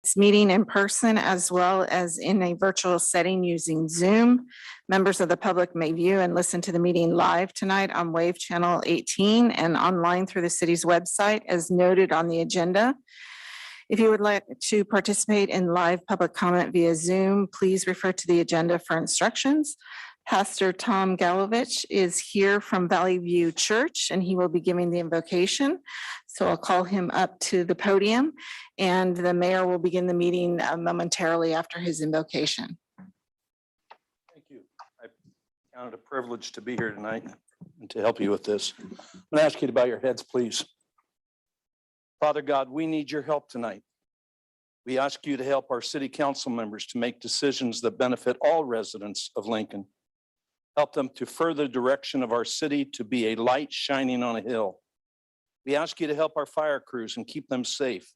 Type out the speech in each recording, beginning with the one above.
This meeting in person as well as in a virtual setting using Zoom. Members of the public may view and listen to the meeting live tonight on Wave Channel 18 and online through the city's website as noted on the agenda. If you would like to participate in live public comment via Zoom, please refer to the agenda for instructions. Pastor Tom Galovich is here from Valley View Church, and he will be giving the invocation. So I'll call him up to the podium, and the mayor will begin the meeting momentarily after his invocation. Thank you. I count it a privilege to be here tonight and to help you with this. I'm going to ask you to bow your heads, please. Father God, we need your help tonight. We ask you to help our city council members to make decisions that benefit all residents of Lincoln. Help them to further the direction of our city to be a light shining on a hill. We ask you to help our fire crews and keep them safe.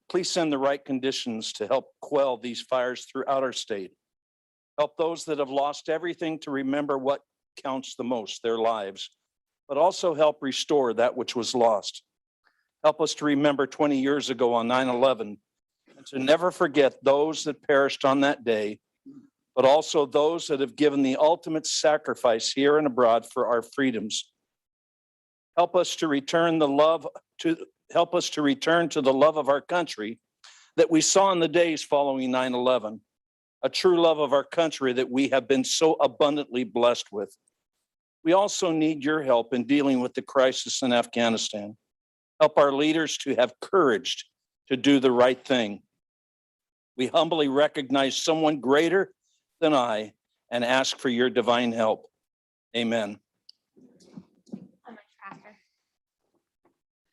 Please send the right conditions to help quell these fires throughout our state. Help those that have lost everything to remember what counts the most, their lives, but also help restore that which was lost. Help us to remember 20 years ago on 9/11 and to never forget those that perished on that day, but also those that have given the ultimate sacrifice here and abroad for our freedoms. Help us to return to the love of our country that we saw in the days following 9/11, a true love of our country that we have been so abundantly blessed with. We also need your help in dealing with the crisis in Afghanistan. Help our leaders to have courage to do the right thing. We humbly recognize someone greater than I and ask for your divine help. Amen.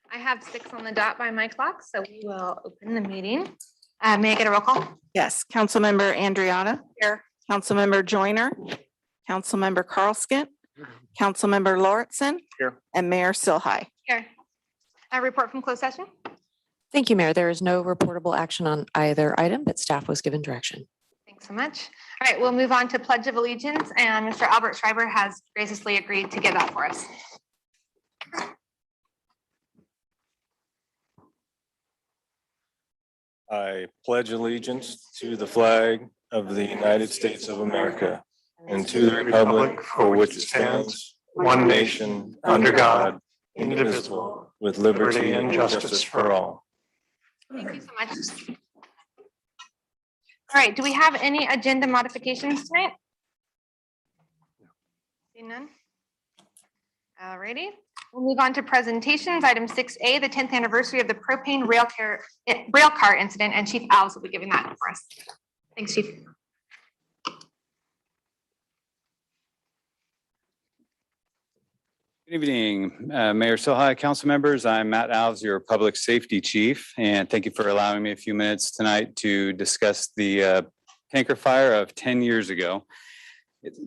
I have 6 on the dot by my clock, so we will open the meeting. May I get a roll call? Yes, Councilmember Andriotta. Here. Councilmember Joyner. Councilmember Carlskent. Councilmember Lauritsen. Here. And Mayor Silhai. Here. A report from closed session. Thank you, Mayor. There is no reportable action on either item, but staff was given direction. Thanks so much. All right, we'll move on to Pledge of Allegiance, and Mr. Albert Schreiber has graciously agreed to give that for us. I pledge allegiance to the flag of the United States of America and to the republic for which it stands, one nation, under God, indivisible, with liberty and justice for all. Thank you so much. All right, do we have any agenda modifications tonight? See none? All righty. We'll move on to presentations. Item 6A, the 10th anniversary of the propane rail car incident, and Chief Alves will be giving that for us. Thanks, Chief. Good evening, Mayor Silhai, council members. I'm Matt Alves, your public safety chief, and thank you for allowing me a few minutes tonight to discuss the tanker fire of 10 years ago.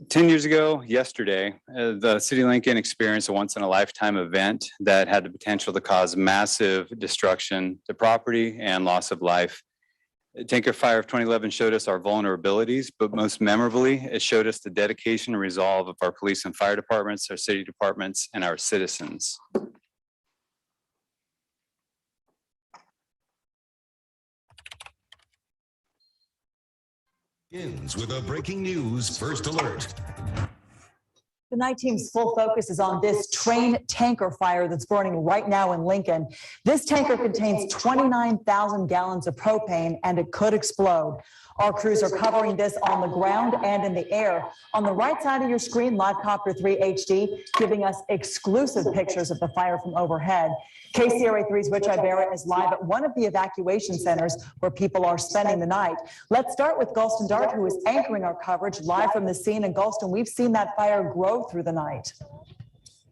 10 years ago, yesterday, the City of Lincoln experienced a once-in-a-lifetime event that had the potential to cause massive destruction to property and loss of life. The tanker fire of 2011 showed us our vulnerabilities, but most memorably, it showed us the dedication and resolve of our police and fire departments, our city departments, and our citizens. Begins with a breaking news first alert. The night team's full focus is on this train tanker fire that's burning right now in Lincoln. This tanker contains 29,000 gallons of propane and it could explode. Our crews are covering this on the ground and in the air. On the right side of your screen, Live Copter 3 HD giving us exclusive pictures of the fire from overhead. KCRA 3's Rich Ibarra is live at one of the evacuation centers where people are spending the night. Let's start with Galston Dart, who is anchoring our coverage live from the scene. And Galston, we've seen that fire grow through the night.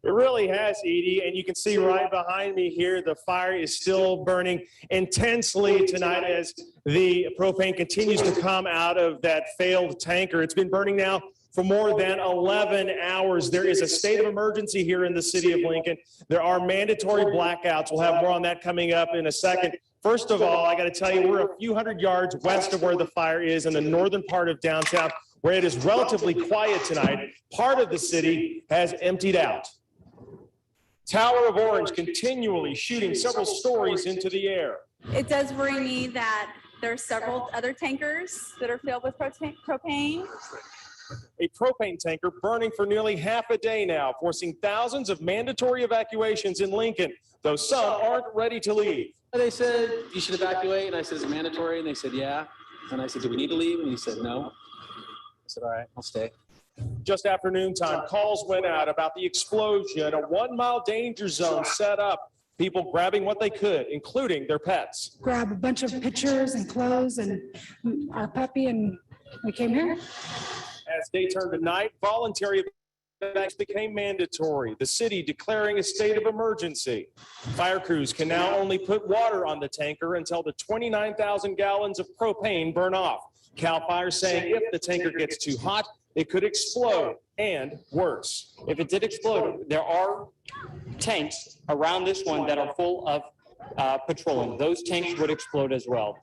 It really has, Edie, and you can see right behind me here, the fire is still burning intensely tonight as the propane continues to come out of that failed tanker. It's been burning now for more than 11 hours. There is a state of emergency here in the city of Lincoln. There are mandatory blackouts. We'll have more on that coming up in a second. First of all, I got to tell you, we're a few hundred yards west of where the fire is in the northern part of downtown, where it is relatively quiet tonight. Part of the city has emptied out. Tower of Orange continually shooting several stories into the air. It does worry me that There are several other tankers that are filled with propane. A propane tanker burning for nearly half a day now, forcing thousands of mandatory evacuations in Lincoln, though some aren't ready to leave. They said, you should evacuate. And I said, is it mandatory? And they said, yeah. And I said, do we need to leave? And he said, no. I said, all right, I'll stay. Just after noontime, calls went out about the explosion, a 1-mile danger zone set up, people grabbing what they could, including their pets. Grab a bunch of pictures and clothes and our puppy, and we came here. As day turned to night, voluntary evacuations became mandatory, the city declaring a state of emergency. Fire crews can now only put water on the tanker until the 29,000 gallons of propane burn off. CAL FIRE saying if the tanker gets too hot, it could explode, and worse. If it did explode, there are tanks around this one that are full of petroleum. Those tanks would explode as well.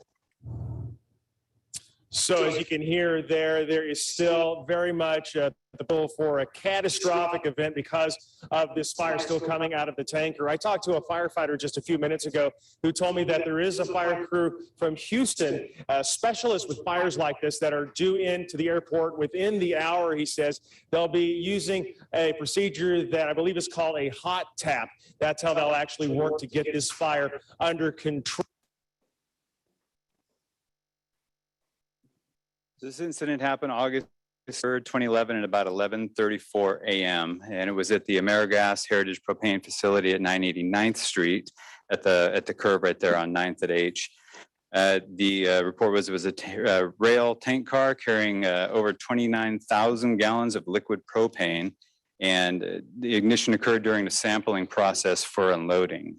So as you can hear there is still very much the pull for a catastrophic event because of this fire still coming out of the tanker. I talked to a firefighter just a few minutes ago who told me that there is a fire crew from Houston, specialists with fires like this that are due into the airport within the hour. He says they'll be using a procedure that I believe is called a hot tap. That's how they'll actually work to get this fire under control. This incident happened August 3rd, 2011 at about 11:34 a.m. And it was at the AmeriGas Heritage Propane Facility at 980 9th Street at the curve right there on 9th at H. The report was it was a rail tank car carrying over 29,000 gallons of liquid propane, and the ignition occurred during the sampling process for unloading.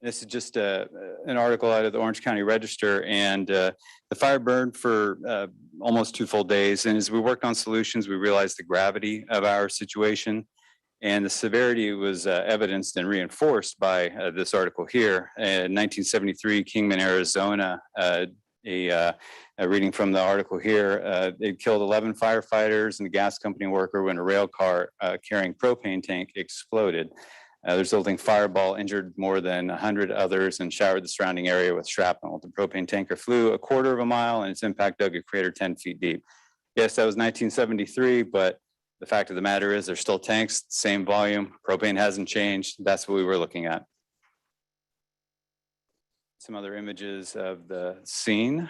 This is just an article out of the Orange County Register, and the fire burned for almost 2 full days. And as we worked on solutions, we realized the gravity of our situation, and the severity was evidenced and reinforced by this article here. In 1973, Kingman, Arizona, a reading from the article here, they killed 11 firefighters and a gas company worker when a rail car carrying propane tank exploded. The resulting fireball injured more than 100 others and showered the surrounding area with shrapnel. The propane tanker flew 1/4 of a mile and its impact dug a crater 10 feet deep. Yes, that was 1973, but the fact of the matter is there's still tanks, same volume, propane hasn't changed. That's what we were looking at. Some other images of the scene.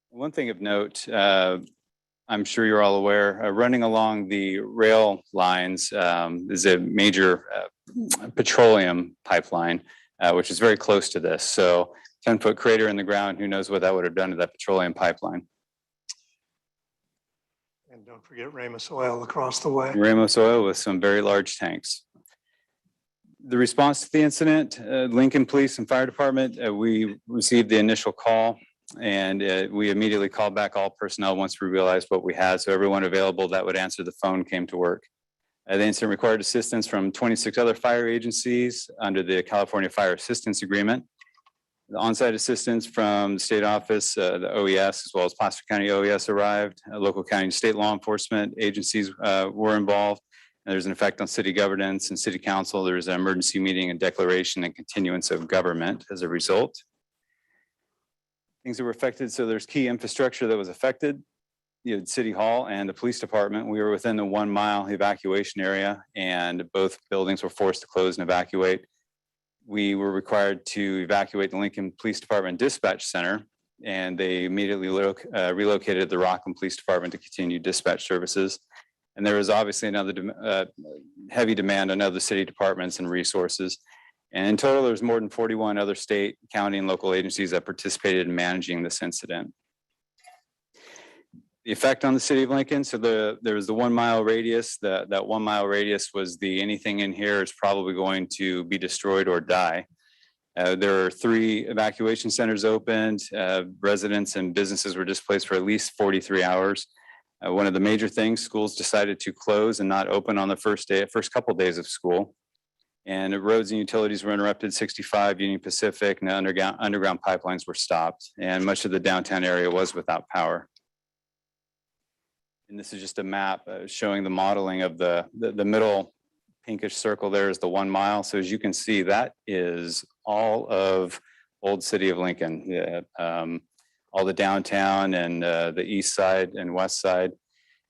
One thing of note, I'm sure you're all aware, running along the rail lines is a major petroleum pipeline, which is very close to this. So 10-foot crater in the ground, who knows what that would have done to that petroleum pipeline. And don't forget Ramos Oil across the way. Ramos Oil with some very large tanks. The response to the incident, Lincoln Police and Fire Department, we received the initial call. And we immediately called back all personnel once we realized what we had. So everyone available that would answer the phone came to work. The incident required assistance from 26 other fire agencies under the California Fire Assistance Agreement. The on-site assistance from the state office, the OES, as well as Placer County OES arrived. Local county and state law enforcement agencies were involved. And there's an effect on city governance and city council. There was an emergency meeting and declaration and continuance of government as a result. Things that were affected, so there's key infrastructure that was affected. You had City Hall and the police department. We were within the 1-mile evacuation area, and both buildings were forced to close and evacuate. We were required to evacuate the Lincoln Police Department Dispatch Center, and they immediately relocated the Rockland Police Department to continue dispatch services. And there was obviously another heavy demand on other city departments and resources. And in total, there's more than 41 other state, county, and local agencies that participated in managing this incident. The effect on the city of Lincoln, so there was the 1-mile radius. That 1-mile radius was the anything in here is probably going to be destroyed or die. There are 3 evacuation centers opened. Residents and businesses were displaced for at least 43 hours. One of the major things, schools decided to close and not open on the first couple days of school. And roads and utilities were interrupted, 65 Union Pacific, and the underground pipelines were stopped. And much of the downtown area was without power. And this is just a map showing the modeling of the middle pinkish circle there is the 1 mile. So as you can see, that is all of old city of Lincoln, all the downtown and the east side and west side,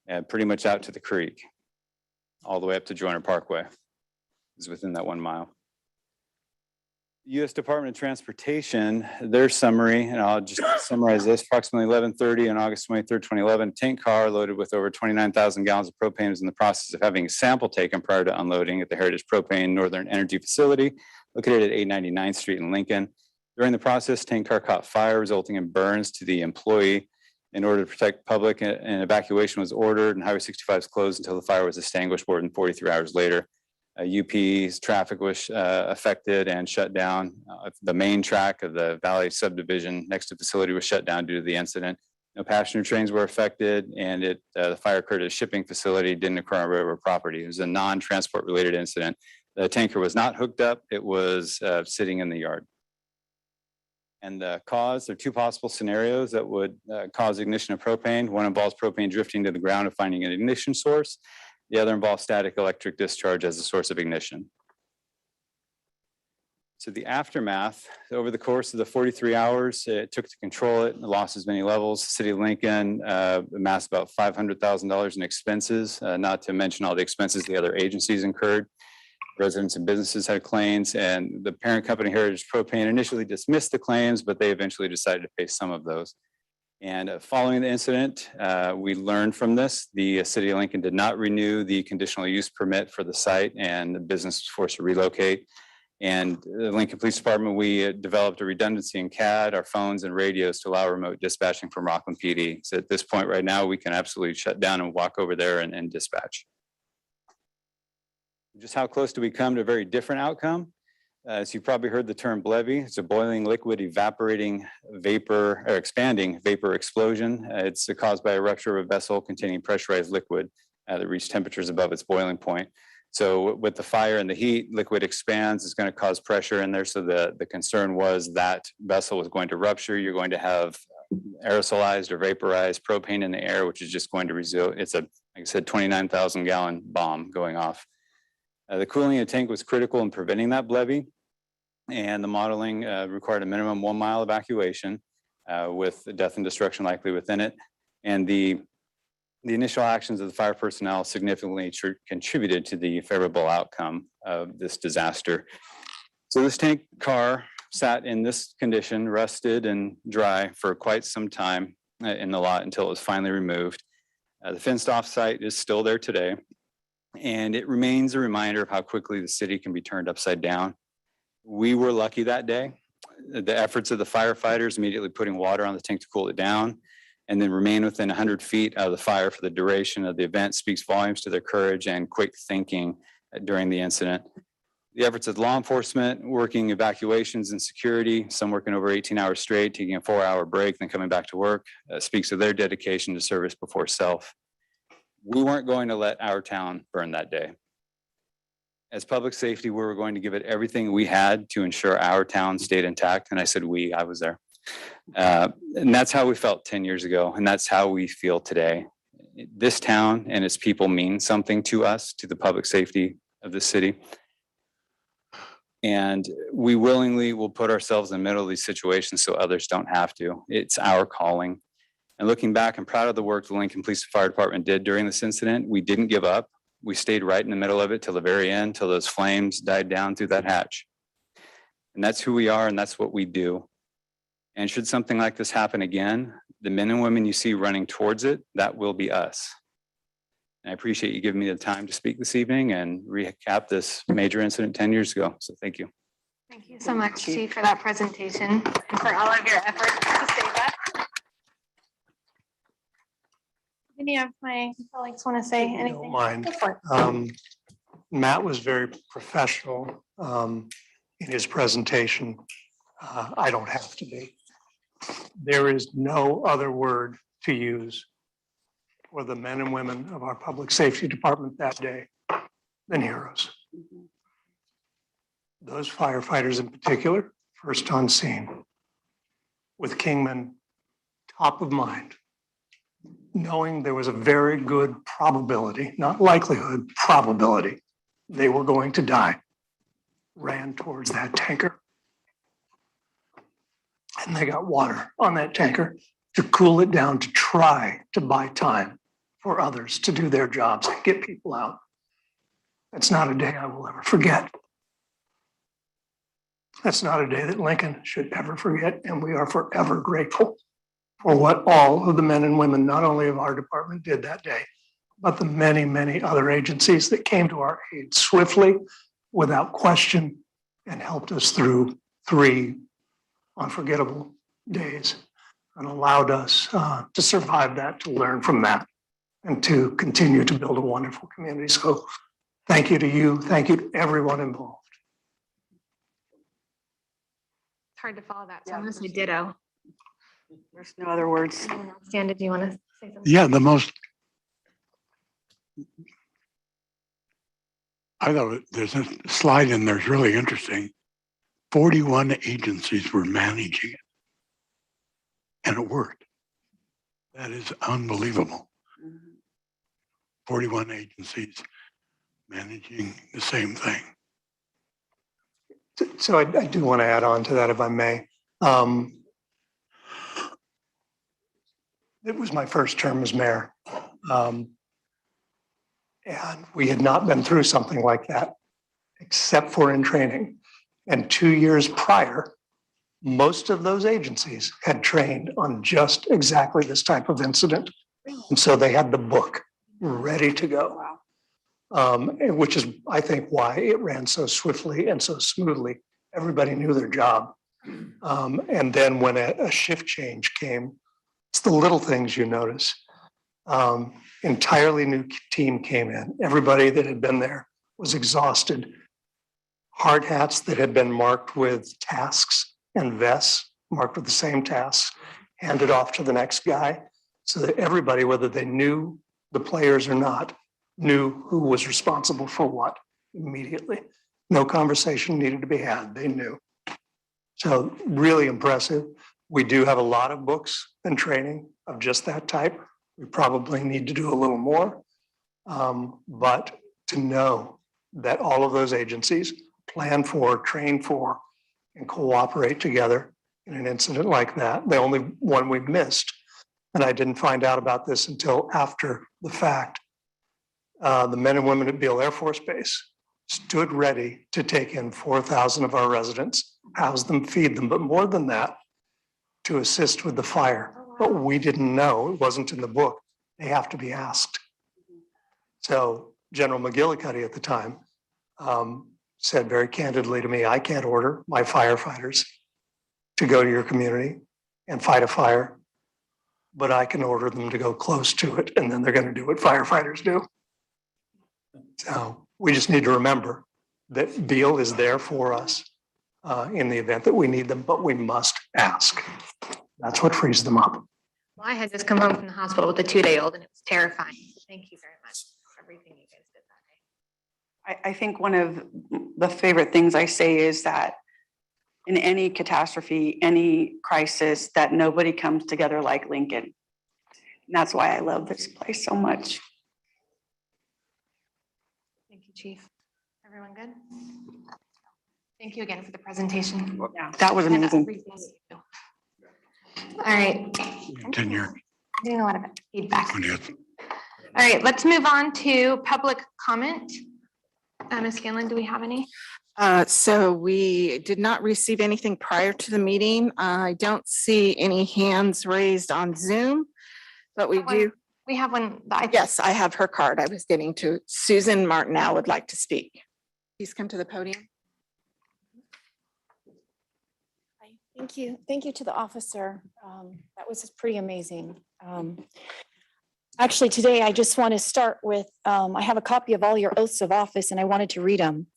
and pretty much out to the creek, all the way up to Joyner Parkway is within that 1 mile. U.S. Department of Transportation, their summary, and I'll just summarize this, approximately 11:30 on August 23rd, 2011, tank car loaded with over 29,000 gallons of propane was in the process of having a sample taken prior to unloading at the Heritage Propane Northern Energy Facility located at 899th Street in Lincoln. During the process, tank car caught fire, resulting in burns to the employee. In order to protect public, an evacuation was ordered and Highway 65 was closed until the fire was extinguished more than 43 hours later. UP's traffic was affected and shut down. The main track of the Valley subdivision next to the facility was shut down due to the incident. No passenger trains were affected, and the fire occurred at a shipping facility, didn't occur on railroad property. It was a non-transport related incident. The tanker was not hooked up. It was sitting in the yard. And the cause, there are two possible scenarios that would cause ignition of propane. One involves propane drifting to the ground and finding an ignition source. The other involves static electric discharge as a source of ignition. So the aftermath, over the course of the 43 hours it took to control it, lost as many levels. The City of Lincoln amassed about $500,000 in expenses, not to mention all the expenses the other agencies incurred. Residents and businesses had claims, and the parent company Heritage Propane initially dismissed the claims, but they eventually decided to pay some of those. And following the incident, we learned from this, the City of Lincoln did not renew the conditional use permit for the site, and the business was forced to relocate. And the Lincoln Police Department, we developed a redundancy in CAD, our phones and radios to allow remote dispatching from Rockland PD. So at this point right now, we can absolutely shut down and walk over there and dispatch. Just how close do we come to a very different outcome? As you probably heard the term BLEVE, it's a boiling liquid evaporating vapor or expanding vapor explosion. It's caused by a rupture of a vessel containing pressurized liquid that reached temperatures above its boiling point. So with the fire and the heat, liquid expands, it's going to cause pressure in there. So the concern was that vessel was going to rupture. You're going to have aerosolized or vaporized propane in the air, which is just going to result. It's a, like I said, 29,000 gallon bomb going off. The cooling of the tank was critical in preventing that BLEVE, and the modeling required a minimum 1 mile evacuation with death and destruction likely within it. And the initial actions of the fire personnel significantly contributed to the favorable outcome of this disaster. So this tank car sat in this condition, rusted and dry for quite some time in the lot until it was finally removed. The fenced off site is still there today. And it remains a reminder of how quickly the city can be turned upside down. We were lucky that day. The efforts of the firefighters immediately putting water on the tank to cool it down and then remain within 100 feet of the fire for the duration of the event speaks volumes to their courage and quick thinking during the incident. The efforts of law enforcement, working evacuations and security, some working over 18 hours straight, taking a 4-hour break, then coming back to work, speaks of their dedication to service before self. We weren't going to let our town burn that day. As public safety, we were going to give it everything we had to ensure our town stayed intact. And I said we, I was there. And that's how we felt 10 years ago. And that's how we feel today. This town and its people mean something to us, to the public safety of the city. And we willingly will put ourselves in the middle of these situations so others don't have to. It's our calling. And looking back, I'm proud of the work the Lincoln Police Fire Department did during this incident. We didn't give up. We stayed right in the middle of it till the very end, till those flames died down through that hatch. And that's who we are, and that's what we do. And should something like this happen again, the men and women you see running towards it, that will be us. And I appreciate you giving me the time to speak this evening and recap this major incident 10 years ago. So thank you. Thank you so much, Chief, for that presentation and for all of your efforts to save us. Any of my colleagues want to say anything? Don't mind. Go for it. Matt was very professional in his presentation. I don't have to be. There is no other word to use for the men and women of our public safety department that day than heroes. Those firefighters in particular, first on scene, with Kingman top of mind, knowing there was a very good probability, not likelihood, probability, they were going to die, ran towards that tanker and they got water on that tanker to cool it down, to try to buy time for others to do their jobs and get people out. That's not a day I will ever forget. That's not a day that Lincoln should ever forget, and we are forever grateful for what all of the men and women, not only of our department, did that day, but the many, many other agencies that came to our aid swiftly, without question, and helped us through 3 unforgettable days and allowed us to survive that, to learn from that, and to continue to build a wonderful community. So thank you to you. Thank you to everyone involved. It's hard to follow that. So I'm going to say ditto. There's no other words. Stan, did you want to say something? Yeah, I thought there's a slide in there, it's really interesting. 41 agencies were managing it. And it worked. That is unbelievable. 41 agencies managing the same thing. So I do want to add on to that, if I may. It was my first term as mayor. And we had not been through something like that, except for in training. And 2 years prior, most of those agencies had trained on just exactly this type of incident. And so they had the book ready to go. Which is, I think, why it ran so swiftly and so smoothly. Everybody knew their job. And then when a shift change came, it's the little things you notice. Entirely new team came in. Everybody that had been there was exhausted. Hard hats that had been marked with tasks and vests marked with the same tasks, handed off to the next guy, so that everybody, whether they knew the players or not, knew who was responsible for what immediately. No conversation needed to be had. They knew. So really impressive. We do have a lot of books and training of just that type. We probably need to do a little more. But to know that all of those agencies plan for, train for, and cooperate together in an incident like that, the only one we missed, and I didn't find out about this until after the fact, the men and women at Beale Air Force Base stood ready to take in 4,000 of our residents, house them, feed them, but more than that, to assist with the fire. But we didn't know, it wasn't in the book, they have to be asked. So General McGillicuddy at the time said very candidly to me, I can't order my firefighters to go to your community and fight a fire, but I can order them to go close to it, and then they're going to do what firefighters do. So we just need to remember that Beale is there for us in the event that we need them, but we must ask. That's what frees them up. Well, I had just come home from the hospital with a 2-day-old and it was terrifying. Thank you very much for everything you guys did that day. I think one of the favorite things I say is that in any catastrophe, any crisis, that nobody comes together like Lincoln. And that's why I love this place so much. Thank you, Chief. Everyone good? Thank you again for the presentation. Yeah, that was amazing. All right. 10 years. Doing a lot of feedback. All right, let's move on to public comment. Ms. Scanlon, do we have any? So we did not receive anything prior to the meeting. I don't see any hands raised on Zoom, but we do. We have one. Yes, I have her card. I was getting to. Susan Martinell would like to speak. Please come to the podium. Thank you. Thank you to the officer. That was pretty amazing. Actually, today I just want to start with, I have a copy of all your oaths of office and I wanted to read them.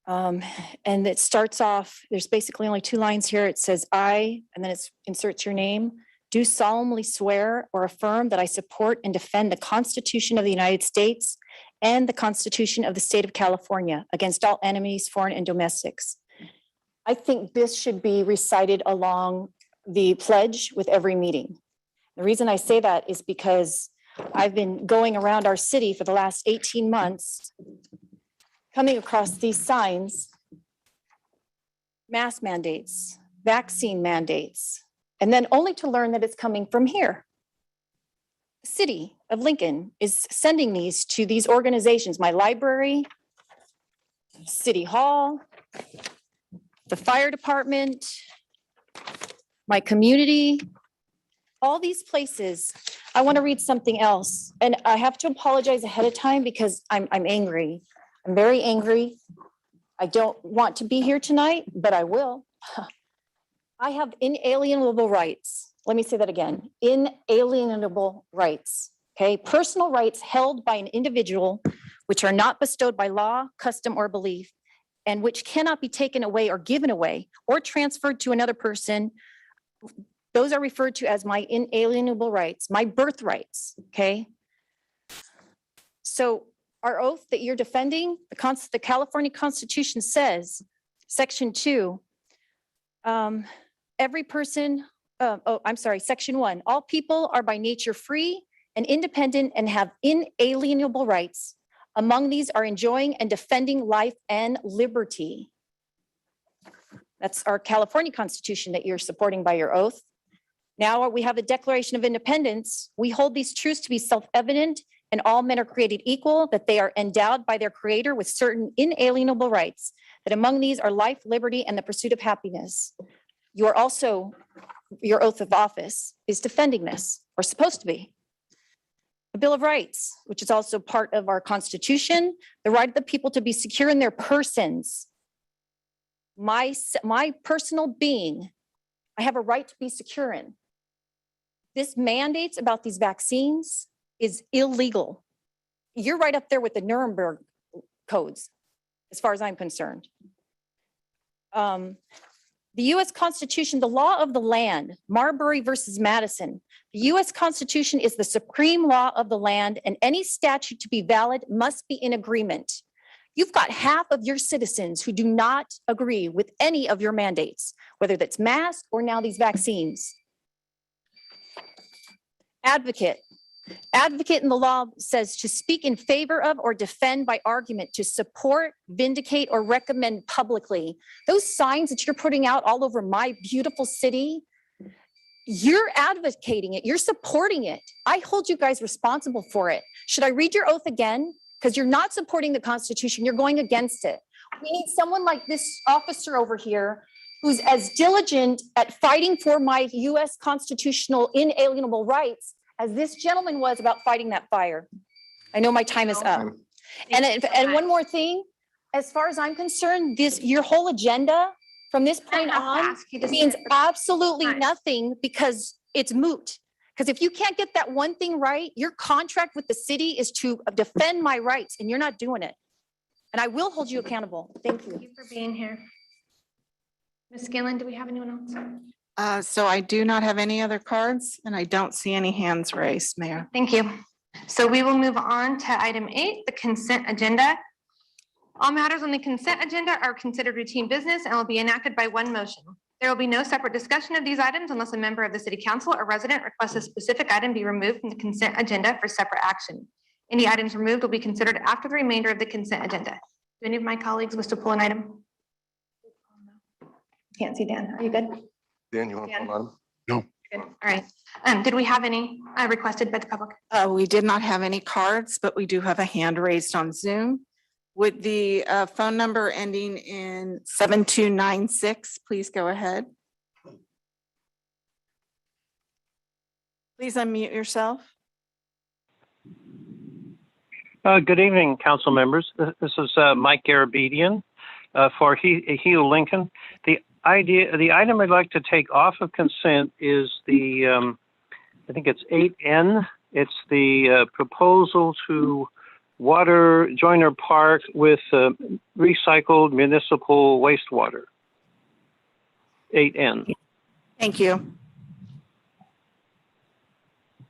And it starts off, there's basically only 2 lines here. It says, I, and then it inserts your name, do solemnly swear or affirm that I support and defend the Constitution of the United States and the Constitution of the State of California against all enemies, foreign and domestics. I think this should be recited along the pledge with every meeting. The reason I say that is because I've been going around our city for the last 18 months, coming across these signs, mask mandates, vaccine mandates, and then only to learn that it's coming from here. The city of Lincoln is sending these to these organizations, my library, City Hall, the fire department, my community, all these places. I want to read something else, and I have to apologize ahead of time because I'm angry. I'm very angry. I don't want to be here tonight, but I will. I have inalienable rights. Let me say that again. Inalienable rights. Okay, personal rights held by an individual, which are not bestowed by law, custom, or belief, and which cannot be taken away or given away or transferred to another person. Those are referred to as my inalienable rights, my birthrights. Okay. So our oath that you're defending, the California Constitution says, Section 2, every person, Section 1, all people are by nature free and independent and have inalienable rights. Among these are enjoying and defending life and liberty. That's our California Constitution that you're supporting by your oath. Now we have the Declaration of Independence. We hold these truths to be self-evident, and all men are created equal, that they are endowed by their Creator with certain inalienable rights, that among these are life, liberty, and the pursuit of happiness. You are also, your oath of office is defending this, or supposed to be. The Bill of Rights, which is also part of our Constitution, the right of the people to be secure in their persons. My personal being, I have a right to be secure in. This mandates about these vaccines is illegal. You're right up there with the Nuremberg codes, as far as I'm concerned. The US Constitution, the law of the land, Marbury versus Madison. The US Constitution is the supreme law of the land, and any statute to be valid must be in agreement. You've got half of your citizens who do not agree with any of your mandates, whether that's masks or now these vaccines. Advocate. Advocate in the law says to speak in favor of or defend by argument, to support, vindicate, or recommend publicly. Those signs that you're putting out all over my beautiful city, you're advocating it, you're supporting it. I hold you guys responsible for it. Should I read your oath again? Because you're not supporting the Constitution, you're going against it. We need someone like this officer over here who's as diligent at fighting for my US constitutional inalienable rights as this gentleman was about fighting that fire. I know my time is up. And one more thing, as far as I'm concerned, your whole agenda from this point on means absolutely nothing because it's moot. Because if you can't get that one thing right, your contract with the city is to defend my rights, and you're not doing it. And I will hold you accountable. Thank you. Thank you for being here. Ms. Gillen, do we have anyone else? So I do not have any other cards, and I don't see any hands raised, Mayor. Thank you. So we will move on to item 8, the consent agenda. All matters on the consent agenda are considered routine business and will be enacted by one motion. There will be no separate discussion of these items unless a member of the city council or resident requests a specific item be removed from the consent agenda for separate action. Any items removed will be considered after the remainder of the consent agenda. Do any of my colleagues wish to pull an item? Can't see Dan. Are you good? Dan, you want to pull on? No. Good. All right. Did we have any requested by the public? We did not have any cards, but we do have a hand raised on Zoom. Would the phone number ending in 7296, please go ahead. Please unmute yourself. Good evening, council members. This is Mike Garabedian for Heal Lincoln. The item I'd like to take off of consent is the, I think it's 8N. It's the proposal to water Joyner Park with recycled municipal wastewater. 8N. Thank you.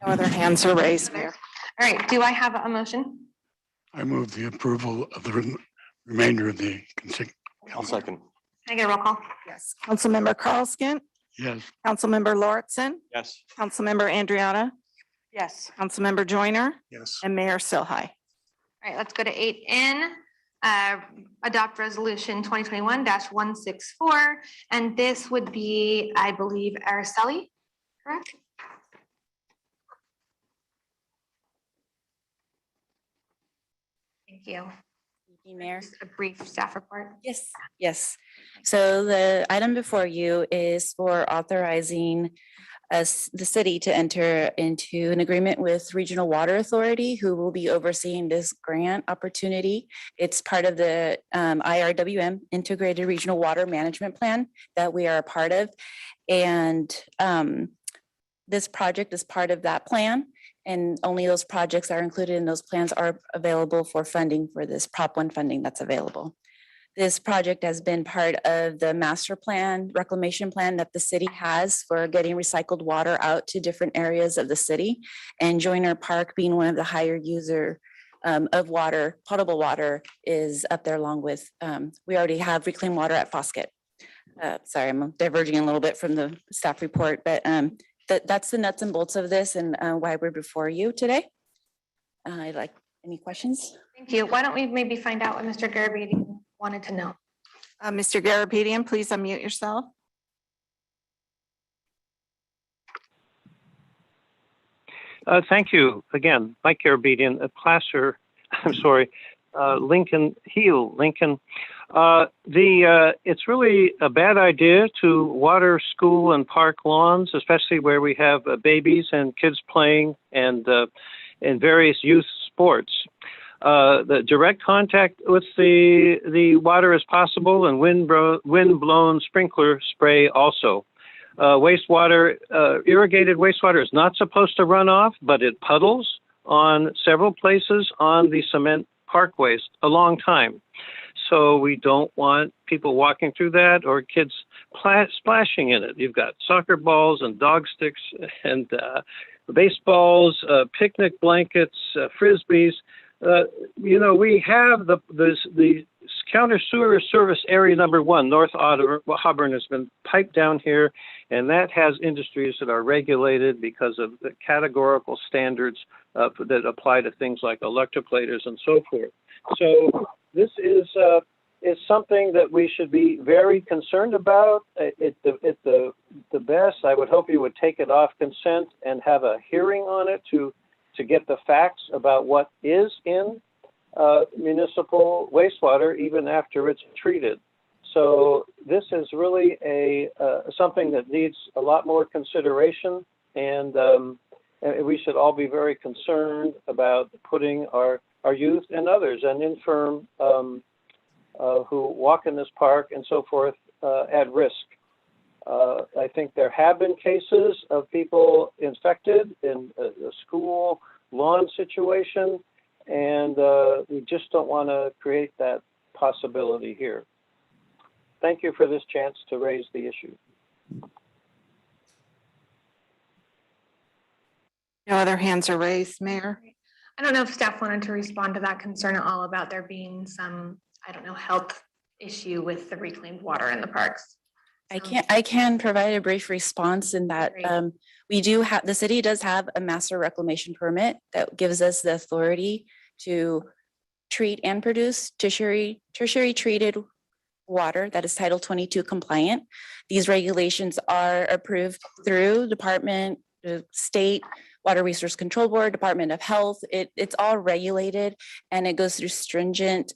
No other hands are raised, Mayor. All right. Do I have a motion? I move the approval of the remainder of the consent. I'll second. Can I get a roll call? Yes. Councilmember Carlskent, Yes. Councilmember Lauritsen, Yes. Councilmember Andriotta, Yes. Councilmember Joyner, Yes. and Mayor Silhai. All right, let's go to 8N. adopt resolution 2021-164. And this would be, I believe, Araceli, correct? Thank you. Mayor. Just a brief staff report. Yes. So the item before you is for authorizing us, the city, to enter into an agreement with Regional Water Authority, who will be overseeing this grant opportunity. It's part of the IRWM, Integrated Regional Water Management Plan, that we are a part of. And this project is part of that plan. And only those projects that are included in those plans are available for funding for this Prop 1 funding that's available. This project has been part of the master plan, reclamation plan that the city has for getting recycled water out to different areas of the city. And Joyner Park, being one of the higher user of water, potable water, is up there along with, we already have reclaimed water at Foskett. Sorry, I'm diverging a little bit from the staff report, but that's the nuts and bolts of this and why we're before you today. I'd like, any questions? Thank you. Why don't we maybe find out what Mr. Garabedian wanted to know? Mr. Garabedian, please unmute yourself. Thank you again, Mike Garabedian, Placer. I'm sorry, Lincoln. It's really a bad idea to water school and park lawns, especially where we have babies and kids playing and various youth sports. The direct contact with the water is possible, and wind-blown sprinkler spray also. Wastewater, irrigated wastewater is not supposed to run off, but it puddles on several places on the cement parkways a long time. So we don't want people walking through that or kids splashing in it. You've got soccer balls and dog sticks and baseballs, picnic blankets, frisbees. We have the counter sewer service area number 1, North Auburn, has been piped down here, and that has industries that are regulated because of the categorical standards that apply to things like electroplaters and so forth. So this is something that we should be very concerned about. At the best, I would hope you would take it off consent and have a hearing on it to get the facts about what is in municipal wastewater even after it's treated. So this is really something that needs a lot more consideration, and we should all be very concerned about putting our youth and others and infirm who walk in this park and so forth at risk. I think there have been cases of people infected in a school lawn situation, and we just don't want to create that possibility here. Thank you for this chance to raise the issue. No other hands are raised, Mayor. I don't know if staff wanted to respond to that concern at all about there being some, I don't know, health issue with the reclaimed water in the parks. I can provide a brief response in that we do have, the city does have a master reclamation permit that gives us the authority to treat and produce tertiary treated water that is Title 22 compliant. These regulations are approved through Department of State, Water Resource Control Board, Department of Health. It's all regulated, and it goes through stringent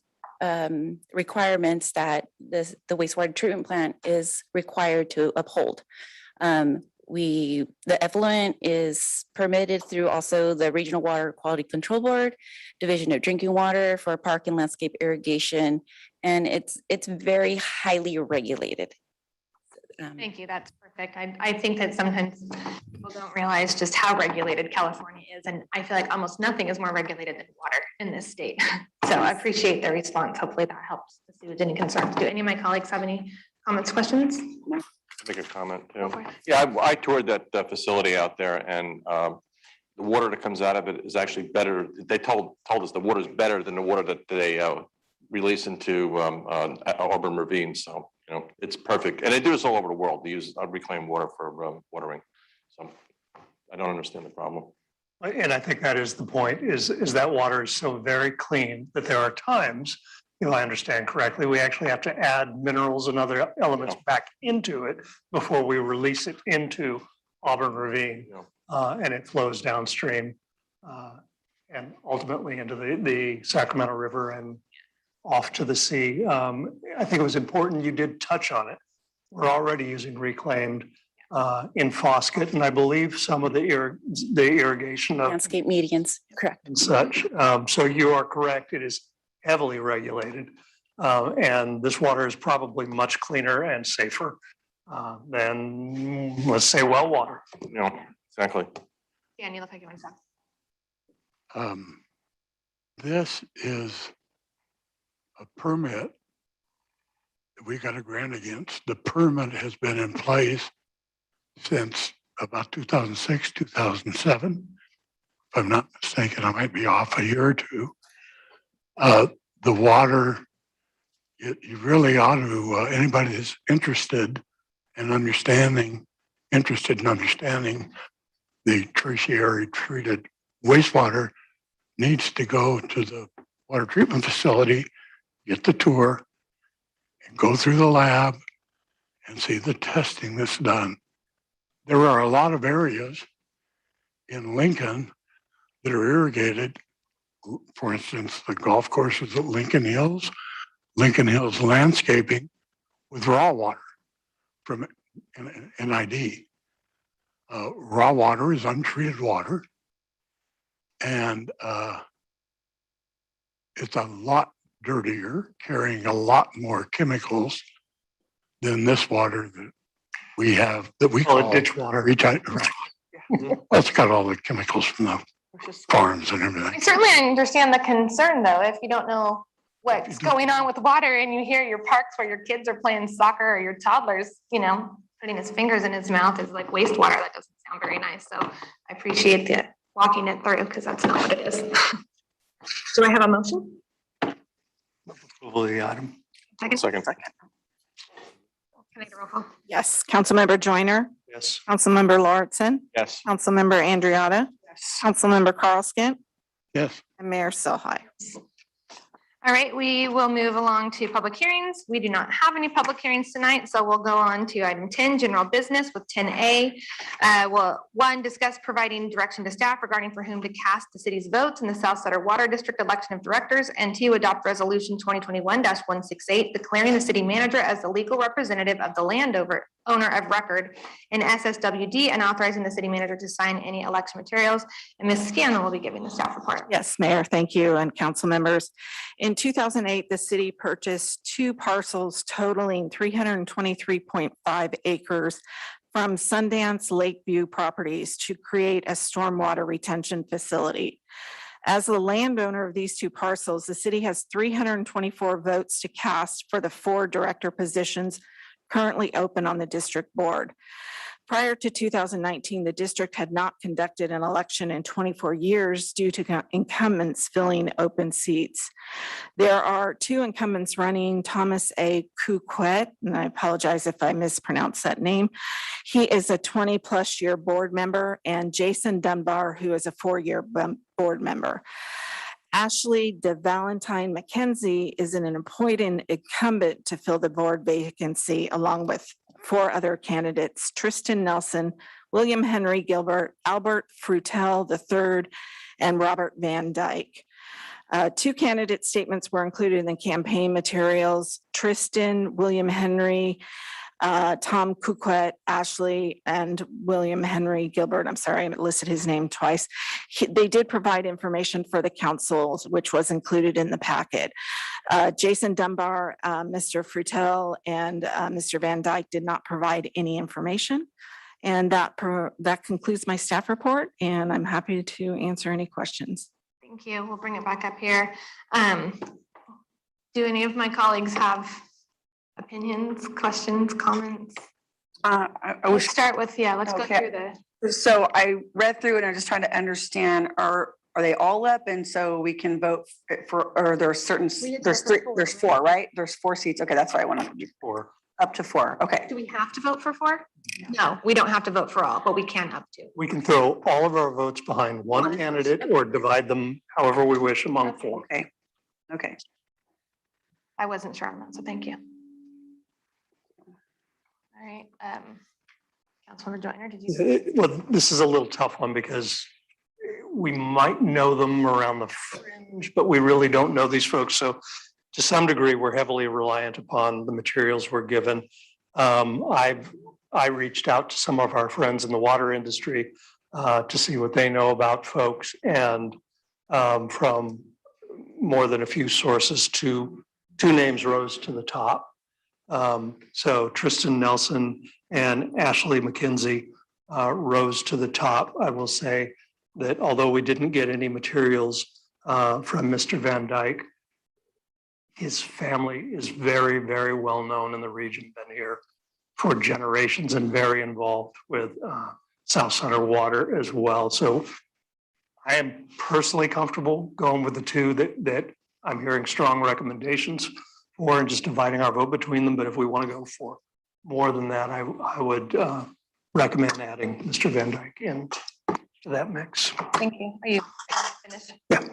requirements that the wastewater treatment plant is required to uphold. The effluent is permitted through also the Regional Water Quality Control Board, Division of Drinking Water for park and landscape irrigation, and it's very highly regulated. Thank you. That's perfect. I think that sometimes people don't realize just how regulated California is, and I feel like almost nothing is more regulated than water in this state. So I appreciate the response. Hopefully that helps assuage any concerns. Do any of my colleagues have any comments, questions? Make a comment too. Yeah, I toured that facility out there, and the water that comes out of it is actually better. They told us the water is better than the water that they release into Auburn Ravine. So it's perfect, and they do this all over the world. They use reclaimed water for watering. So I don't understand the problem. And I think that is the point, is that water is so very clean that there are times if I understand correctly, we actually have to add minerals and other elements back into it before we release it into Auburn Ravine. And it flows downstream and ultimately into the Sacramento River and off to the sea. I think it was important you did touch on it. We're already using reclaimed in Fosket, and I believe some of the irrigation of Landscape medians, correct. and such. So you are correct. It is heavily regulated. And this water is probably much cleaner and safer than, let's say, well water. Yeah, exactly. Dan, you look like you want to talk. This is a permit that we got a grant against. The permit has been in place since about 2006, 2007. If I'm not mistaken, I might be off a year or two. The water, you really ought to, anybody that's interested in understanding the tertiary treated wastewater needs to go to the water treatment facility, get the tour, and go through the lab and see the testing that's done. There are a lot of areas in Lincoln that are irrigated. For instance, the golf courses at Lincoln Hills landscaping with raw water from NID. Raw water is untreated water, and it's a lot dirtier, carrying a lot more chemicals than this water that we have, that we call ditch water. It's got all the chemicals from the farms and everything. I certainly understand the concern, though, if you don't know what's going on with water and you hear your parks where your kids are playing soccer or your toddler's, putting his fingers in his mouth is like wastewater. That doesn't sound very nice. So I appreciate the walking it through because that's not what it is. Do I have a motion? Approval of the item. Second. Can I get a roll call? Yes. Councilmember Joyner, Yes. Councilmember Lauritsen, Yes. Councilmember Andriotta, Councilmember Carlskent, Yes. and Mayor Sohi. All right, we will move along to public hearings. We do not have any public hearings tonight, so we'll go on to item 10, general business with 10A. Well, 1, discuss providing direction to staff regarding for whom to cast the city's votes in the South Sutter Water District election of directors, and 2, adopt resolution 2021-168, declaring the city manager as the legal representative of the landowner owner of record in SSWD and authorizing the city manager to sign any election materials. And Ms. Scanlon will be giving the staff report. Yes, Mayor, thank you, and council members. In 2008, the city purchased 2 parcels totaling 323.5 acres from Sundance Lakeview Properties to create a stormwater retention facility. As the landowner of these 2 parcels, the city has 324 votes to cast for the 4 director positions currently open on the district board. Prior to 2019, the district had not conducted an election in 24 years due to incumbents filling open seats. There are 2 incumbents running, Thomas A. Kukwet, and I apologize if I mispronounce that name. He is a 20-plus year board member, and Jason Dunbar, who is a 4-year board member. Ashley DeValentine McKenzie is an appointed incumbent to fill the board vacancy along with 4 other candidates, Tristan Nelson, William Henry Gilbert, Albert Frutel III, and Robert Van Dyke. 2 candidate statements were included in the campaign materials. Tristan, William Henry, Tom Kukwet, Ashley, and William Henry Gilbert. I'm sorry, I listed his name twice. They did provide information for the council, which was included in the packet. Jason Dunbar, Mr. Frutel, and Mr. Van Dyke did not provide any information. And that concludes my staff report, and I'm happy to answer any questions. Thank you. We'll bring it back up here. Do any of my colleagues have opinions, questions, comments? Let's start with, let's go through the. So I read through it and I'm just trying to understand, are they all up? And so we can vote for, or there's certain, there's 4, right? There's 4 seats. Okay, that's what I want to do. 4. Up to 4. Okay. Do we have to vote for 4? No, we don't have to vote for all, but we can up to. We can throw all of our votes behind one candidate or divide them however we wish among 4. Okay. Okay. I wasn't sure on that, so thank you. All right, Councilmember Joyner, did you? Well, this is a little tough one because we might know them around the fringe, but we really don't know these folks. So to some degree, we're heavily reliant upon the materials we're given. I reached out to some of our friends in the water industry to see what they know about folks, and from more than a few sources, two names rose to the top. So Tristan Nelson and Ashley McKenzie rose to the top. I will say that although we didn't get any materials from Mr. Van Dyke, his family is very, very well known in the region, been here for generations and very involved with South Center Water as well. So I am personally comfortable going with the two that I'm hearing strong recommendations for, and just dividing our vote between them. But if we want to go for more than that, I would recommend adding Mr. Van Dyke in to that mix. Thank you. Are you finished? Yeah. Do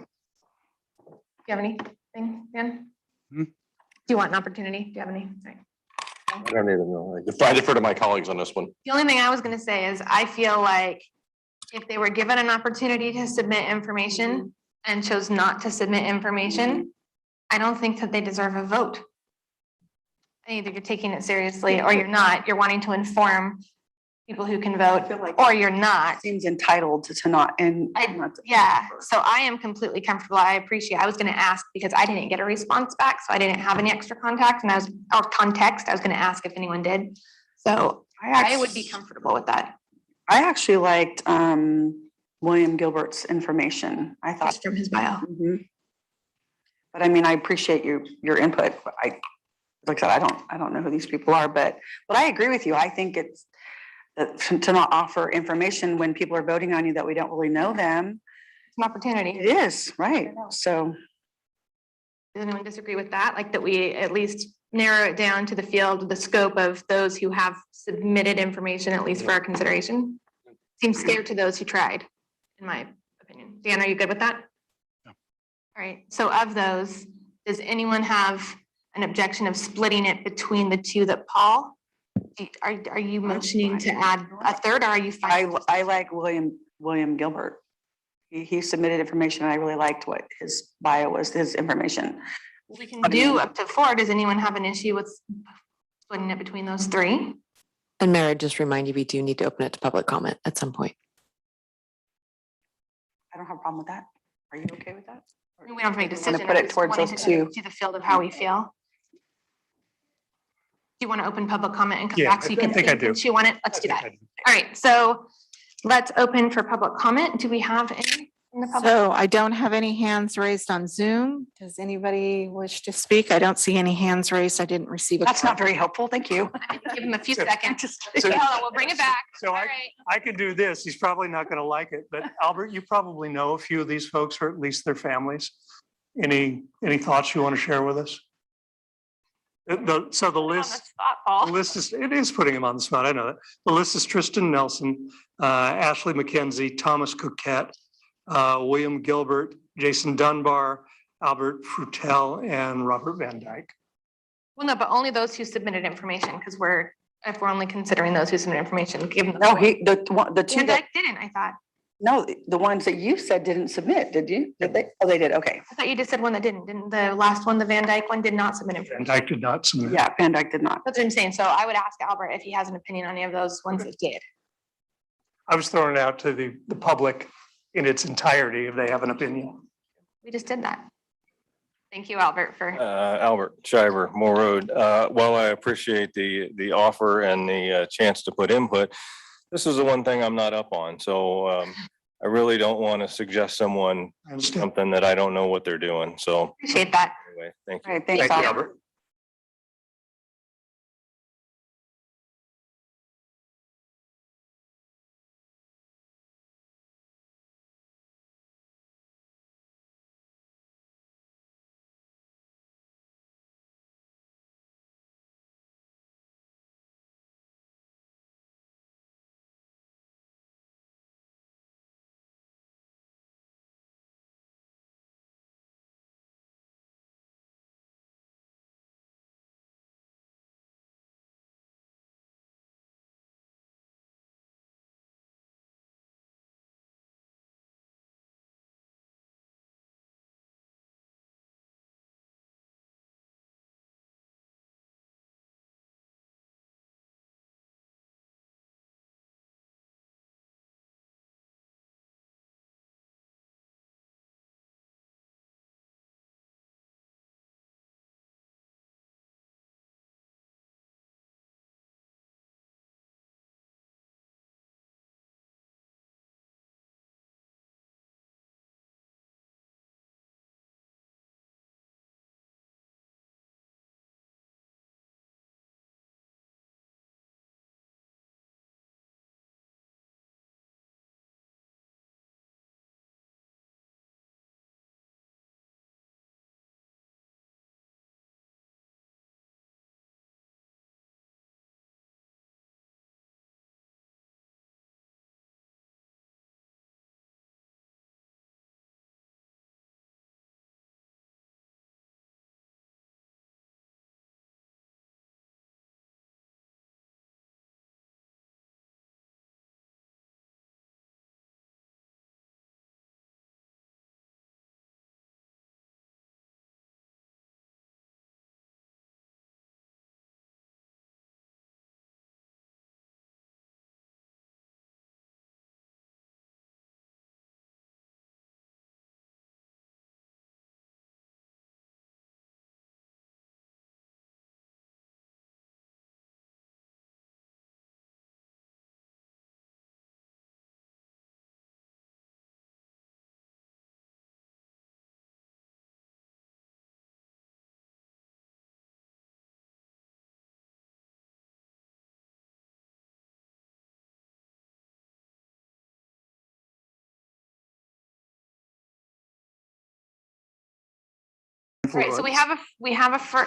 you have anything, Dan? Hmm? Do you want an opportunity? Do you have any? Sorry. I don't even know. I defer to my colleagues on this one. The only thing I was gonna say is I feel like if they were given an opportunity to submit information and chose not to submit information, I don't think that they deserve a vote. Either you're taking it seriously or you're not. You're wanting to inform people who can vote, or you're not. Seems entitled to not, and Yeah, so I am completely comfortable. I appreciate, I was gonna ask because I didn't get a response back, so I didn't have any extra contact and or context. I was gonna ask if anyone did. So I would be comfortable with that. I actually liked William Gilbert's information. I thought Just from his bio. Mhm. But I mean, I appreciate your input. But like I said, I don't know who these people are, but I agree with you. I think it's to not offer information when people are voting on you that we don't really know them. It's an opportunity. It is, right? So. Does anyone disagree with that? Like that we at least narrow it down to the field, the scope of those who have submitted information, at least for our consideration? Seems scared to those who tried, in my opinion. Dan, are you good with that? Yeah. All right, so of those, does anyone have an objection of splitting it between the two that Paul? Are you motioning to add a third, or are you fine? I like William Gilbert. He submitted information, and I really liked what his bio was, his information. We can do up to 4. Does anyone have an issue with splitting it between those 3? And Mayor, just remind you, we do need to open it to public comment at some point. I don't have a problem with that. Are you okay with that? We don't have to make a decision. Put it towards those two. To the field of how we feel. Do you want to open public comment and come Yeah, back so you can? I think I do. Since you want it, let's do that. All right, so let's open for public comment. Do we have any in the public? So I don't have any hands raised on Zoom. Does anybody wish to speak? I don't see any hands raised. I didn't receive a. That's not very helpful. Thank you. Give him a few seconds. so- Okay, hold on, we'll bring it back. So All I, right. I can do this. He's probably not going to like it, but Albert, you probably know a few of these folks, or at least their families. Any thoughts you want to share with us? So the list is, it is putting him on the spot. I know that. The list is Tristan Nelson, Ashley McKenzie, Thomas Coquette, William Gilbert, Jason Dunbar, Albert Frutel, and Robert Van Dyke. Well, no, but only those who submitted information, because if we're only considering those who submitted information, given. No, the two Van that, Dyke didn't, I thought. no, the ones that you said didn't submit, did you? Did they? Oh, they did. Okay. I thought you just said one that didn't. Didn't the last one, the Van Dyke one, did not submit information? Van Dyke did not submit. Yeah, Van Dyke did not. That's what I'm saying. So I would ask Albert if he has an opinion on any of those ones that did. I was throwing it out to the public in its entirety if they have an opinion. We just did that. Thank you, Albert, for. Albert Shiver, Moore Road. While I appreciate the offer and the chance to put input, this is the one thing I'm not up on. So I really don't want to suggest someone something that I don't know what they're doing. So Appreciate that. anyway, thank you. All right, thanks, Thank you, Albert. Albert. right, so we have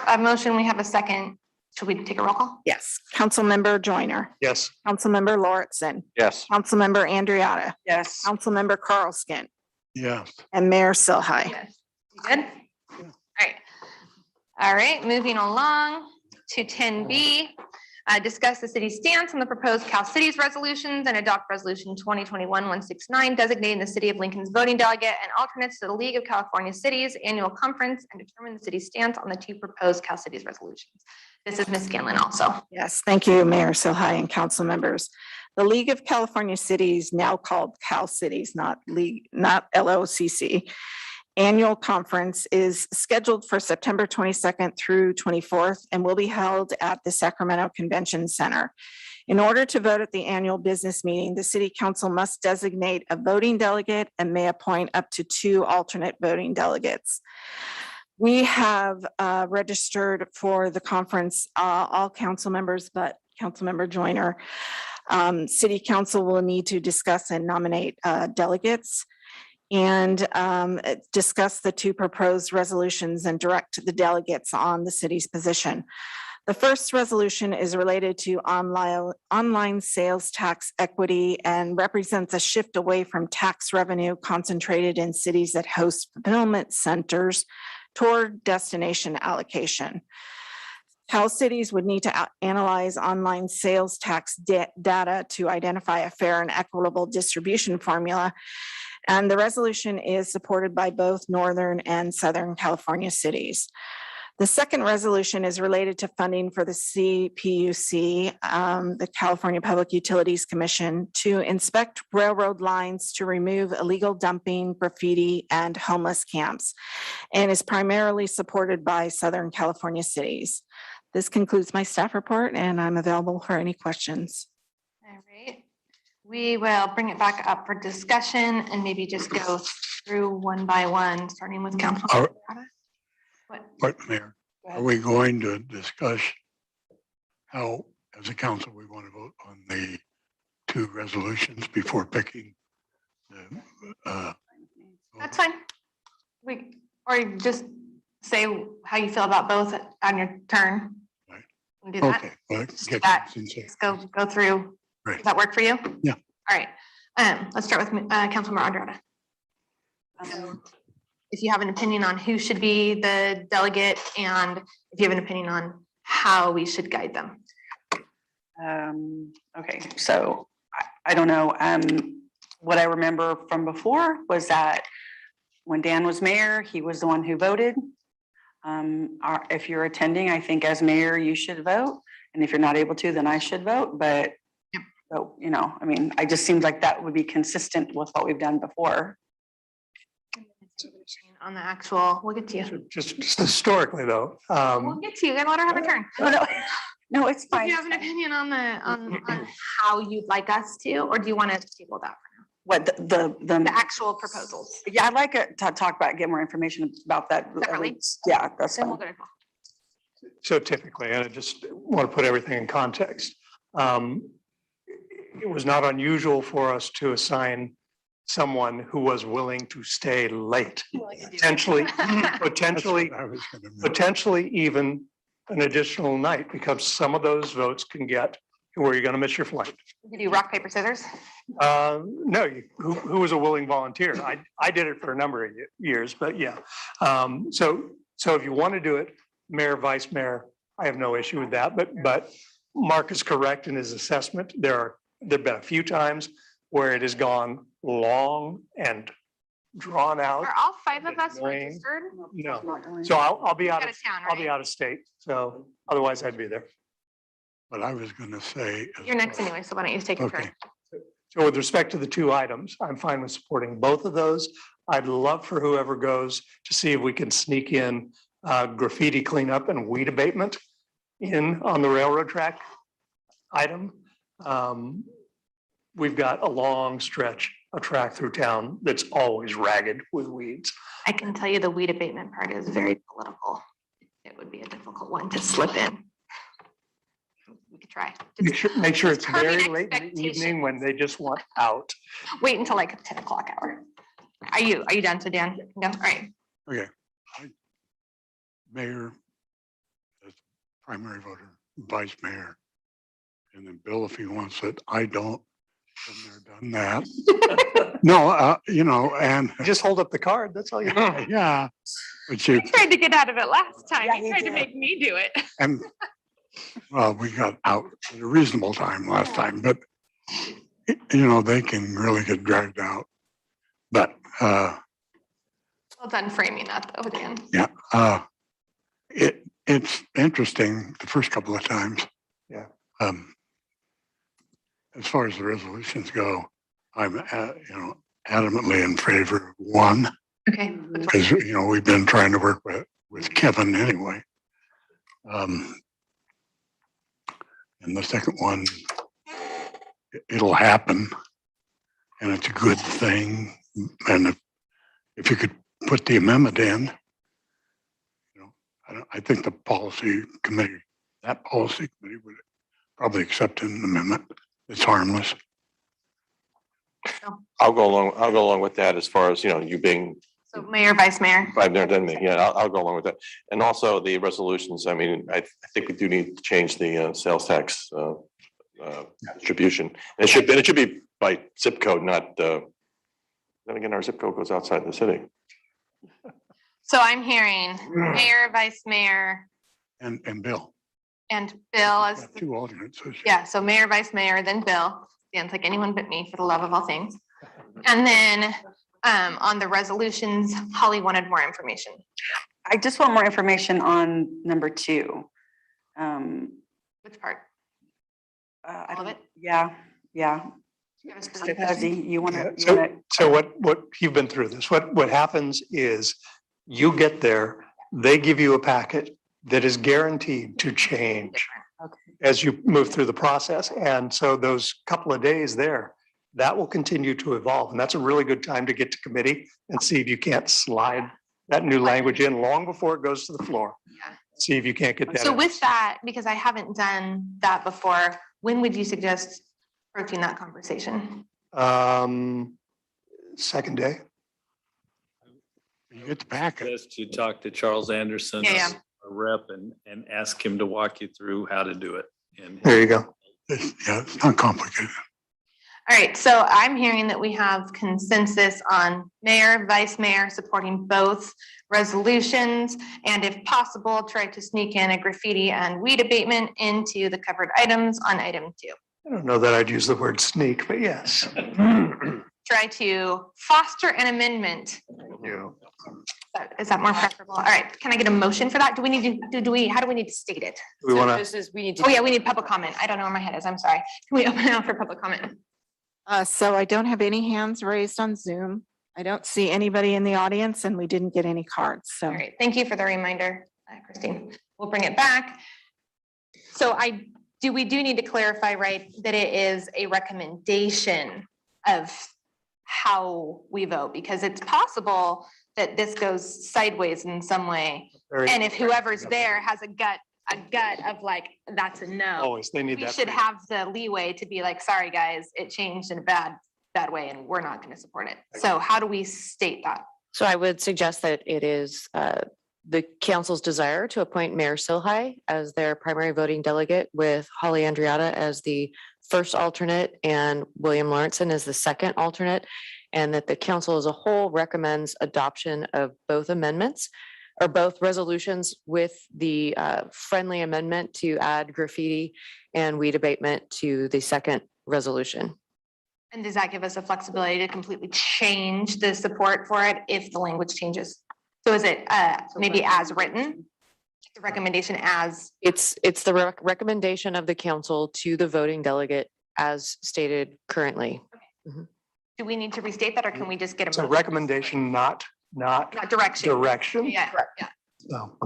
a motion, we have a second. Should we take a roll call? Yes. Councilmember Joyner, Yes. Councilmember Lauritsen, Yes. Councilmember Andriotta, Yes. Councilmember Carlskin, Yes. and Mayor Silhai. Yes. You good? All right, moving along to 10B. Discuss the city's stance on the proposed Cal Cities resolutions and adopt resolution 2021-169, designating the city of Lincoln's voting delegate and alternates to the League of California Cities annual conference, and determine the city's stance on the two proposed Cal Cities resolutions. This is Ms. Scanlon also. Yes, thank you, Mayor Silhai and council members. The League of California Cities, now called Cal Cities, not LOCC, annual conference is scheduled for September 22nd through 24th and will be held at the Sacramento Convention Center. In order to vote at the annual business meeting, the city council must designate a voting delegate and may appoint up to 2 alternate voting delegates. We have registered for the conference, all council members, but Councilmember Joyner. City council will need to discuss and nominate delegates and discuss the 2 proposed resolutions and direct the delegates on the city's position. The first resolution is related to online sales tax equity and represents a shift away from tax revenue concentrated in cities that host fulfillment centers toward destination allocation. Cal Cities would need to analyze online sales tax data to identify a fair and equitable distribution formula. And the resolution is supported by both Northern and Southern California cities. The second resolution is related to funding for the CPUC, the California Public Utilities Commission, to inspect railroad lines to remove illegal dumping, graffiti, and homeless camps, and is primarily supported by Southern California cities. This concludes my staff report, and I'm available for any questions. All right. We will bring it back up for discussion and maybe just go through one by one, starting with Councilmember. But Mayor, are we going to discuss how, as a council, we want to vote on the 2 resolutions before picking? That's fine. Or you just say how you feel about both on your turn. Right. We can do that. Okay. Well, Just get that. sincere. Just go through. Right. Does that work for you? Yeah. All right. Let's start with Councilmember Andriotta. If you have an opinion on who should be the delegate and if you have an opinion on how we should guide them. Okay, so I don't know. What I remember from before was that when Dan was mayor, he was the one who voted. If you're attending, I think as mayor, you should vote. And if you're not able to, then I should vote. But, so, you know, I mean, I just seemed like that would be consistent with what we've done before. On the actual, we'll get to you. Just historically though. We'll get to you. Then let her have a turn. No, it's fine. Do you have an opinion on how you'd like us to, or do you want to table that for now? What the actual proposals? Yeah, I'd like to talk about, get more information about that. Separately? Yeah, that's Then fine. we'll go to. So typically, and I just want to put everything in context. It was not unusual for us to assign someone who was willing to stay late, potentially even an additional night, because some of those votes can get to where you're going to miss your flight. You do rock, paper, scissors? No, who was a willing volunteer? I did it for a number of years, but yeah. So if you want to do it, mayor, vice mayor, I have no issue with that. But Mark is correct in his assessment. There've been a few times where it has gone long and drawn out. Are all 5 of us Annoying. registered? No, so I'll be out Out of of town, I'll be right? out of state. So otherwise I'd be there. But I was going to say. You're next anyway, so why don't you take your turn? Okay. So with respect to the 2 items, I'm fine with supporting both of those. I'd love for whoever goes to see if we can sneak in graffiti cleanup and weed abatement in on the railroad track item. We've got a long stretch of track through town that's always ragged with weeds. I can tell you the weed abatement part is very political. It would be a difficult one to slip in. We could try. Make sure it's curbing very late in the evening when they just want out. Wait until like 10 o'clock hour. Are you done? So Dan, no, all right. Okay. mayor as primary voter, vice mayor. And then Bill, if he wants it, I don't, been there, done that. No, and. Just hold up the card. That's all you need. Yeah. But you, I tried to get out of it last time. Yeah, You he tried to did. make me do it. and, well, we got out at a reasonable time last time, but, they can really get dragged out. But, Well done framing that though, Dan. yeah, it's interesting the first couple of times. Yeah. As far as the resolutions go, I'm, adamantly in favor of one, Okay. because, we've been trying to work with Kevin anyway. And the second one, it'll happen, and it's a good thing. And if you could put the amendment in, I think the policy committee would probably accept an amendment. It's harmless. I'll go along with that as far as, you being So mayor, vice mayor. right there, then me. Yeah, I'll go along with that. And also the resolutions, I mean, I think we do need to change the sales tax distribution. It should be by zip code, not, then again, our zip code goes outside the city. So I'm hearing mayor, vice mayor, And Bill, and Bill as, got two alternates. yeah, so mayor, vice mayor, then Bill. Dan's like anyone but me for the love of all things. And then on the resolutions, Holly wanted more information. I just want more information on number 2. Which part? I All of don't, it? yeah. Do you have a specific Fuzzy, question? you want Yeah, to, So what you've been through this, what happens is you get there, they give you a packet that is guaranteed to change as you move through the process. And so those couple of days there, that will continue to evolve. And that's a really good time to get to committee and see if you can't slide that new language in long before it goes to the floor. Yeah. See if you can't get that. So in. with that, because I haven't done that before, when would you suggest approaching that conversation? Second day. You get the packet. Just to talk to Charles Anderson, Yeah. a rep, and ask him to walk you through how to do it. And There you go. It's not complicated. All right, so I'm hearing that we have consensus on mayor, vice mayor supporting both resolutions, and if possible, try to sneak in a graffiti and weed abatement into the covered items on item 2. I don't know that I'd use the word sneak, but yes. Try to foster an amendment. Yeah. Is that more preferable? All right, can I get a motion for that? Do we need to, how do we need to state it? We want to, we need Oh yeah, we need public comment. I don't know where my head is. I'm sorry. Can we open it up for public comment? So I don't have any hands raised on Zoom. I don't see anybody in the audience, and we didn't get any cards, so. All right, thank you for the reminder, Christine. We'll bring it back. So we do need to clarify, right, that it is a recommendation of how we vote, because it's possible that this goes sideways in some way. And if whoever's there has a gut of like, that's a no. always, they need We that. should have the leeway to be like, sorry, guys, it changed in a bad way and we're not going to support it. So how do we state that? So I would suggest that it is the council's desire to appoint Mayor Silhai as their primary voting delegate, with Holly Andriotta as the first alternate and William Lawrenson as the second alternate, and that the council as a whole recommends adoption of both amendments or both resolutions, with the friendly amendment to add graffiti and weed abatement to the second resolution. And does that give us a flexibility to completely change the support for it if the language changes? So is it maybe as written, the recommendation as? It's the recommendation of the council to the voting delegate as stated currently. Do we need to restate that, or can we just get It's a a recommendation, not direction? direction. Yeah, yeah. So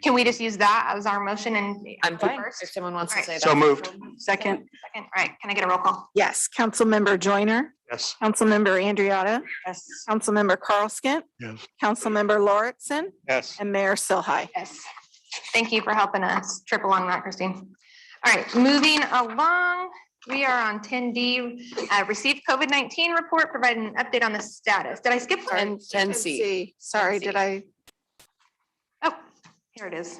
Can we just use that as our motion and? I'm fine first? if someone wants to All say right. that. So moved. second, All right, can I get a roll call? Yes, Councilmember Joyner, Yes. Councilmember Andriotta, yes. Councilmember Carlskent, Yes. Councilmember Lauritsen, Yes. and Mayor Silhai. Yes. Thank you for helping us trip along that, Christine. All right, moving along, we are on 10D, received COVID-19 report, providing an update on the status. Did I skip one? 10C. Sorry, did I? Oh, Here it is.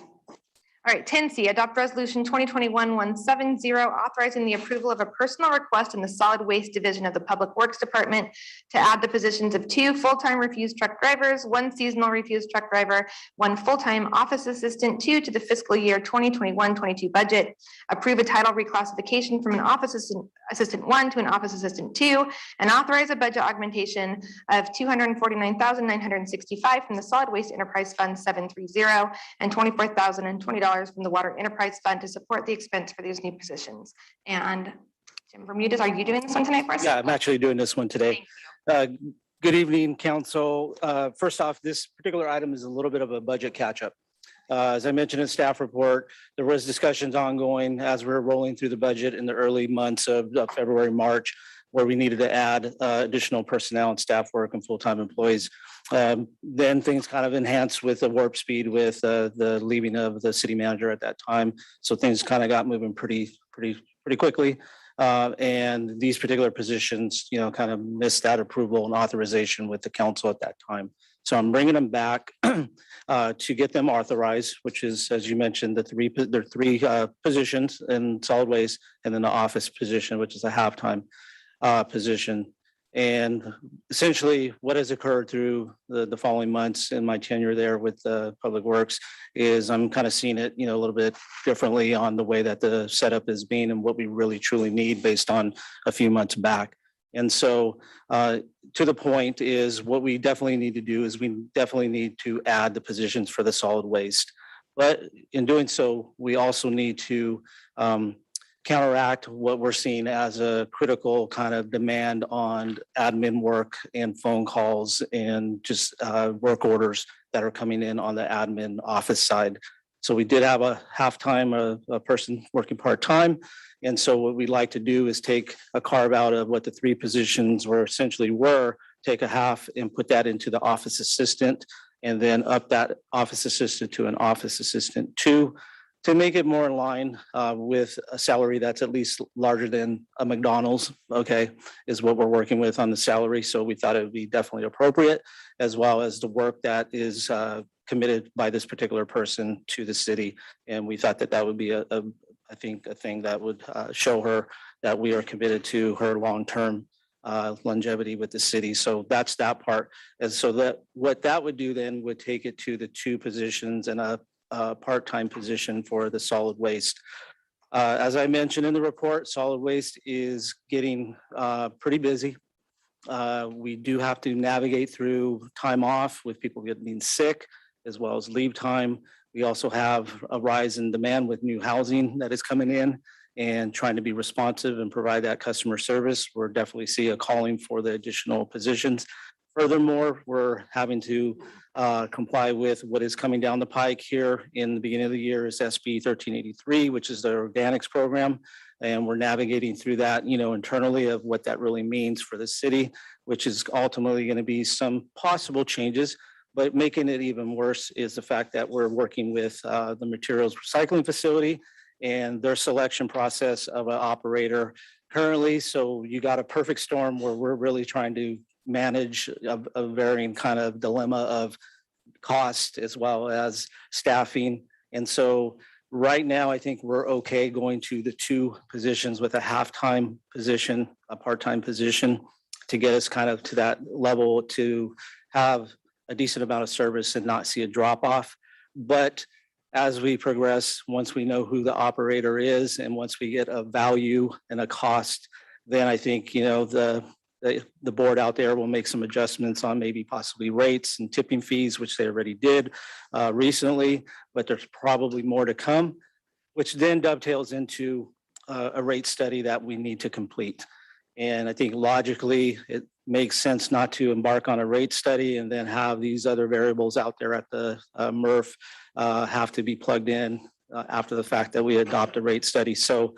All right, 10C, adopt resolution 2021-170, authorizing the approval of a personal request in the solid waste division of the Public Works Department to add the positions of 2 full-time refuse truck drivers, 1 seasonal refuse truck driver, 1 full-time office assistant, 2 to the fiscal year 2021-22 budget. Approve a title reclassification from an office assistant 1 to an office assistant 2, and authorize a budget augmentation of $249,965 from the Solid Waste Enterprise Fund 730 and $24,020 from the Water Enterprise Fund to support the expense for these new positions. And Jim Bermudez, are you doing this one tonight for us? Yeah, I'm actually doing this one today. Good evening, council. First off, this particular item is a little bit of a budget catch-up. As I mentioned in staff report, there was discussions ongoing as we were rolling through the budget in the early months of February, March, where we needed to add additional personnel and staff work and full-time employees. Then things kind of enhanced with the warp speed with the leaving of the city manager at that time. So things kind of got moving pretty quickly. And these particular positions, kind of missed that approval and authorization with the council at that time. So I'm bringing them back to get them authorized, which is, as you mentioned, there are 3 positions in solid waste, and then the office position, which is a half-time position. And essentially what has occurred through the following months in my tenure there with Public Works is I'm kind of seeing it, a little bit differently on the way that the setup is being and what we really truly need based on a few months back. And so to the point is what we definitely need to do is we definitely need to add the positions for the solid waste. But in doing so, we also need to counteract what we're seeing as a critical kind of demand on admin work and phone calls and just work orders that are coming in on the admin office side. So we did have a half-time, a person working part-time. And so what we'd like to do is take a carve out of what the 3 positions were, take a half and put that into the office assistant, and then up that office assistant to an office assistant 2, to make it more in line with a salary that's at least larger than a McDonald's, okay, is what we're working with on the salary. So we thought it would be definitely appropriate, as well as the work that is committed by this particular person to the city. And we thought that would be I think a thing that would show her that we are committed to her long-term longevity with the city. So that's that part. And so that what that would do then would take it to the 2 positions and a part-time position for the solid waste. As I mentioned in the report, solid waste is getting pretty busy. We do have to navigate through time off with people getting sick, as well as leave time. We also have a rise in demand with new housing that is coming in, and trying to be responsive and provide that customer service. We're definitely see a calling for the additional positions. Furthermore, we're having to comply with what is coming down the pike here in the beginning of the year is SB 1383, which is the organics program. And we're navigating through that, internally of what that really means for the city, which is ultimately going to be some possible changes. But making it even worse is the fact that we're working with the materials recycling facility and their selection process of an operator currently. So you got a perfect storm where we're really trying to manage a varying kind of dilemma of cost as well as staffing. And so right now, I think we're okay going to the 2 positions with a half-time position, a part-time position, to get us kind of to that level to have a decent amount of service and not see a drop off. But as we progress, once we know who the operator is and once we get a value and a cost, then I think, the board out there will make some adjustments on maybe possibly rates and tipping fees, which they already did recently, but there's probably more to come, which then dovetails into a rate study that we need to complete. And I think logically, it makes sense not to embark on a rate study and then have these other variables out there at the MRF have to be plugged in after the fact that we adopt a rate study. So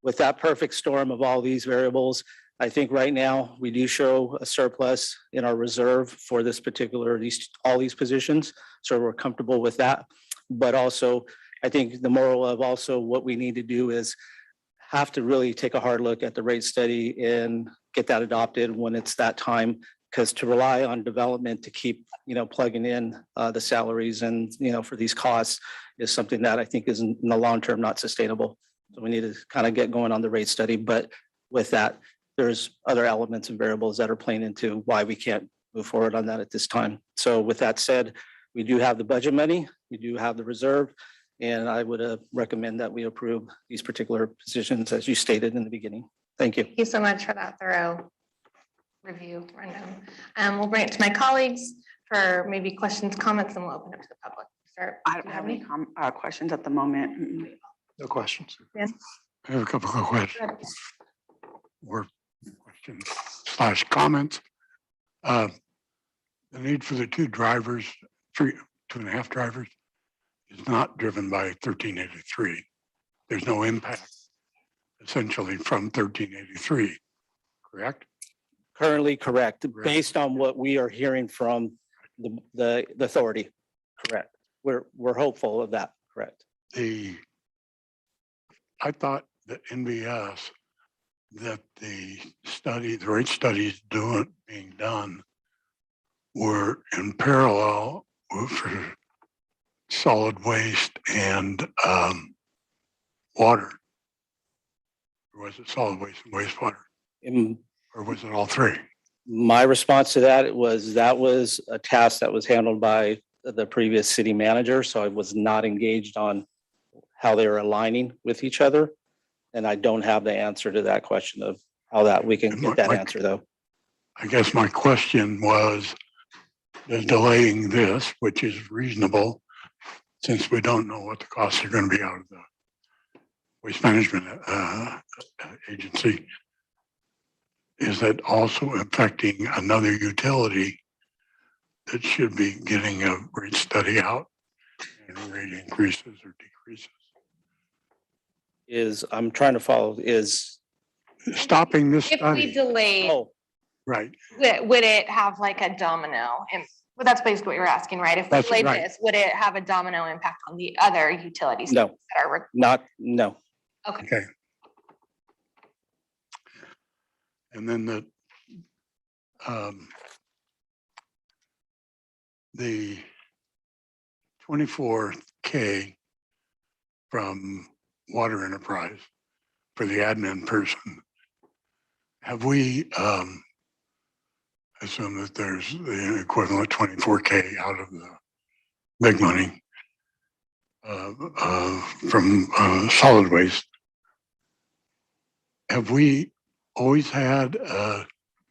with that perfect storm of all these variables, I think right now we do show a surplus in our reserve for this particular, all these positions. So we're comfortable with that. But also, I think the moral of also what we need to do is have to really take a hard look at the rate study and get that adopted when it's that time, Because to rely on development to keep, plugging in the salaries and, for these costs is something that I think is in the long term not sustainable. So we need to kind of get going on the rate study. But with that, there's other elements and variables that are playing into why we can't move forward on that at this time. So with that said, we do have the budget money, we do have the reserve, and I would recommend that we approve these particular positions as you stated in the beginning. Thank you. Thank you so much for that thorough review rundown. We'll bring it to my colleagues for maybe questions, comments, and we'll open it to the public. Start. I don't have any questions at the moment. No questions. Yeah. I have a couple of questions or questions / comments. The need for the 2 drivers, 2.5 drivers is not driven by 1383. There's no impact essentially from 1383, correct? Currently correct, based on what we are hearing from the authority, correct. We're hopeful of that, correct. I thought that NBS, that the rate studies being done were in parallel for solid waste and water. Or was it solid waste and wastewater? Or was it all 3? My response to that was a task that was handled by the previous city manager, so I was not engaged on how they were aligning with each other. And I don't have the answer to that question of how that we can get that answer though. I guess my question was, is delaying this, which is reasonable, since we don't know what the costs are going to be out of the waste management agency, is that also affecting another utility that should be getting a rate study out and rate increases or decreases? I'm trying to follow is stopping this If we delayed, right, would it have like a domino? And well, that's basically what you're asking, right? If we That's delayed right. this, would it have a domino impact on the other utilities? No. That are no. okay. And then the 24K from Water Enterprise for the admin person, have we assumed that there's the equivalent 24K out of the big money from solid waste? Have we always had a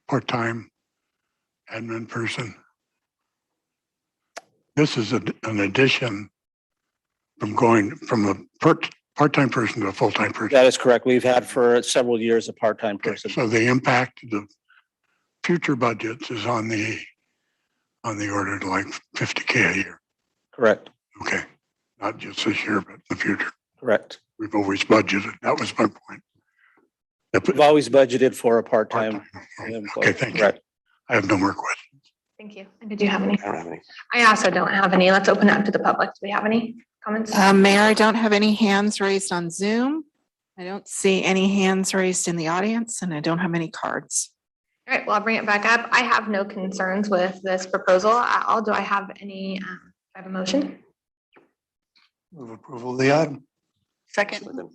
part-time admin person? This is an addition from going from a part-time person to a full-time person. That is correct. We've had for several years a part-time person. So the impact of the future budgets is on the order to like 50K a year. Correct. Okay, not just this year, but in the future. Correct. We've always budgeted. That was my point. We've always budgeted for a part-time. Okay, thank you. I have no more questions. Thank you. And did you have any? I don't have any. I also don't have any. Let's open it up to the public. Do we have any comments? Mayor, I don't have any hands raised on Zoom. I don't see any hands raised in the audience, and I don't have any cards. All right, well, I'll bring it back up. I have no concerns with this proposal at all. Do I have any, do I have a motion? Move approval of the item. Second.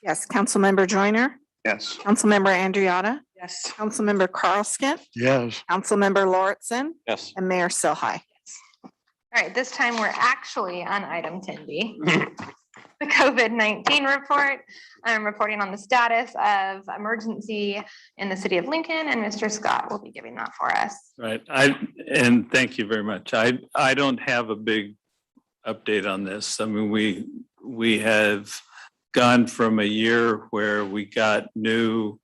Yes, Councilmember Joyner, Yes. Councilmember Andriotta, Yes. Councilmember Carlskent, Yes. Councilmember Lauritsen, Yes. and Mayor Silhai. All right, this time we're actually on item 10B. The COVID-19 report. I'm reporting on the status of emergency in the city of Lincoln, and Mr. Scott will be giving that for us. Right. And thank you very much. I don't have a big update on this. I mean, we have gone from a year where we got new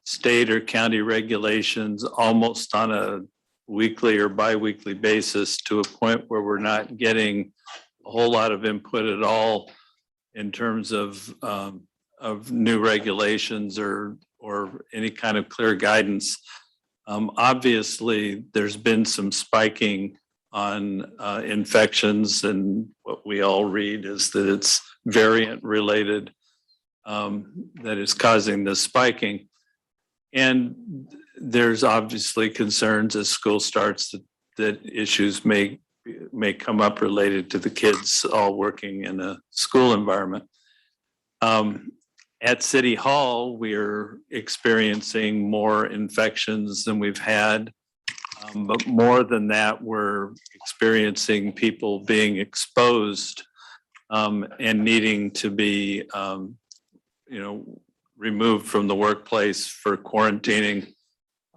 state or county regulations almost on a weekly or bi-weekly basis to a point where we're not getting a whole lot of input at all in terms of new regulations or any kind of clear guidance. Obviously, there's been some spiking on infections, and what we all read is that it's variant related that is causing the spiking. And there's obviously concerns as school starts that issues may come up related to the kids all working in a school environment. At City Hall, we're experiencing more infections than we've had. But more than that, we're experiencing people being exposed and needing to be, removed from the workplace for quarantining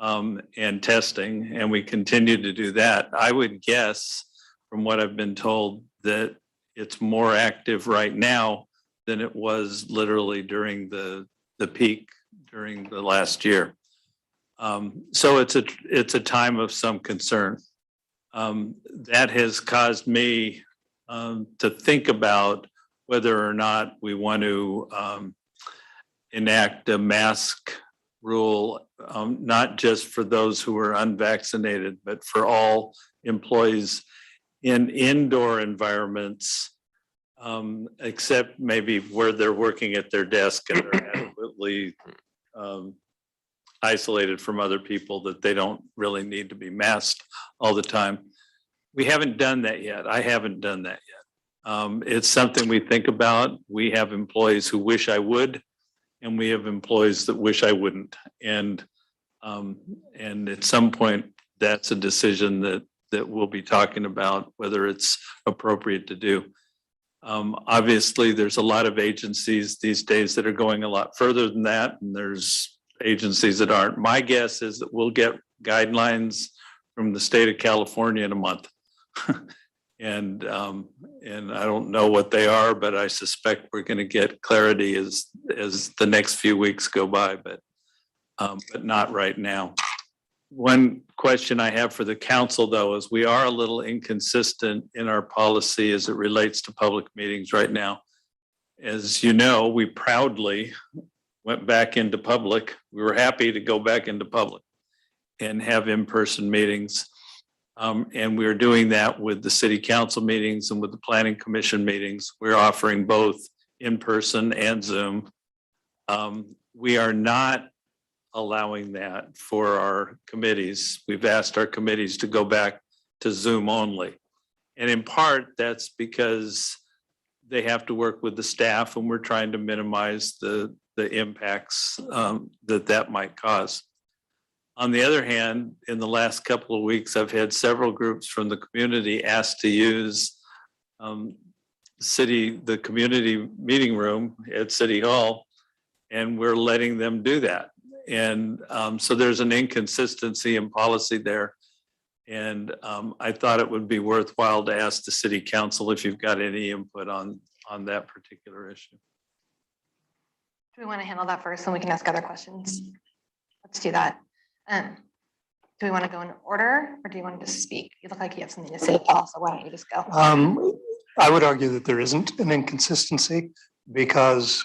and testing. And we continue to do that. I would guess, from what I've been told, that it's more active right now than it was literally during the peak during the last year. So it's a time of some concern. That has caused me to think about whether or not we want to enact a mask rule, not just for those who are unvaccinated, but for all employees in indoor environments, except maybe where they're working at their desk and are adequately isolated from other people, that they don't really need to be masked all the time. We haven't done that yet. I haven't done that yet. It's something we think about. We have employees who wish I would, and we have employees that wish I wouldn't. And at some point, that's a decision that we'll be talking about, whether it's appropriate to do. Obviously, there's a lot of agencies these days that are going a lot further than that, and there's agencies that aren't. My guess is that we'll get guidelines from the state of California in a month. And I don't know what they are, but I suspect we're going to get clarity as the next few weeks go by, but not right now. One question I have for the council, though, is we are a little inconsistent in our policy as it relates to public meetings right now. As you know, we proudly went back into public. We were happy to go back into public and have in-person meetings. And we're doing that with the city council meetings and with the planning commission meetings. We're offering both in-person and Zoom. We are not allowing that for our committees. We've asked our committees to go back to Zoom only. And in part, that's because they have to work with the staff, and we're trying to minimize the impacts that might cause. On the other hand, in the last couple of weeks, I've had several groups from the community asked to use the community meeting room at City Hall, and we're letting them do that. And so there's an inconsistency in policy there. And I thought it would be worthwhile to ask the city council if you've got any input on that particular issue. Do we want to handle that first, and we can ask other questions? Let's do that. Do we want to go in order, or do you want to just speak? You look like you have something to say, Paul, so why don't you just go? I would argue that there isn't an inconsistency because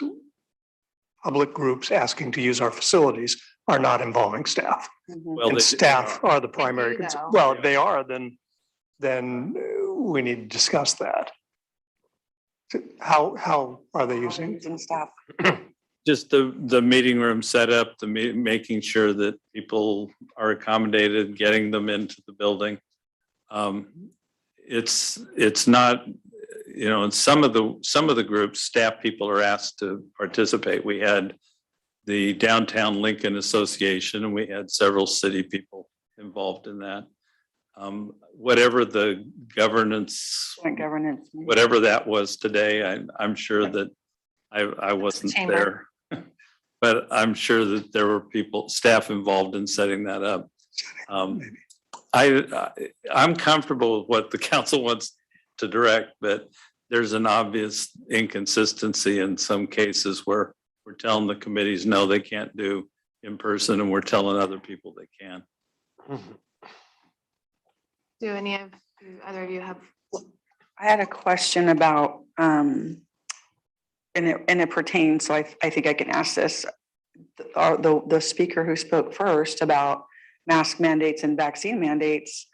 public groups asking to use our facilities are not involving staff. Well, And staff are the primary concern. Well, if they are, then we need to discuss that. How are they using staff? Just the meeting room setup, making sure that people are accommodated, getting them into the building. It's not, in some of the groups, staff people are asked to participate. We had the Downtown Lincoln Association, and we had several city people involved in that. Whatever the governance, whatever that was today, I'm sure that I wasn't there. But I'm sure that there were staff involved in setting that up. I'm comfortable with what the council wants to direct, but there's an obvious inconsistency in some cases where we're telling the committees, no, they can't do in person, and we're telling other people they can. Do either of you have? I had a question about, and it pertains, so I think I can ask this. The speaker who spoke first about mask mandates and vaccine mandates,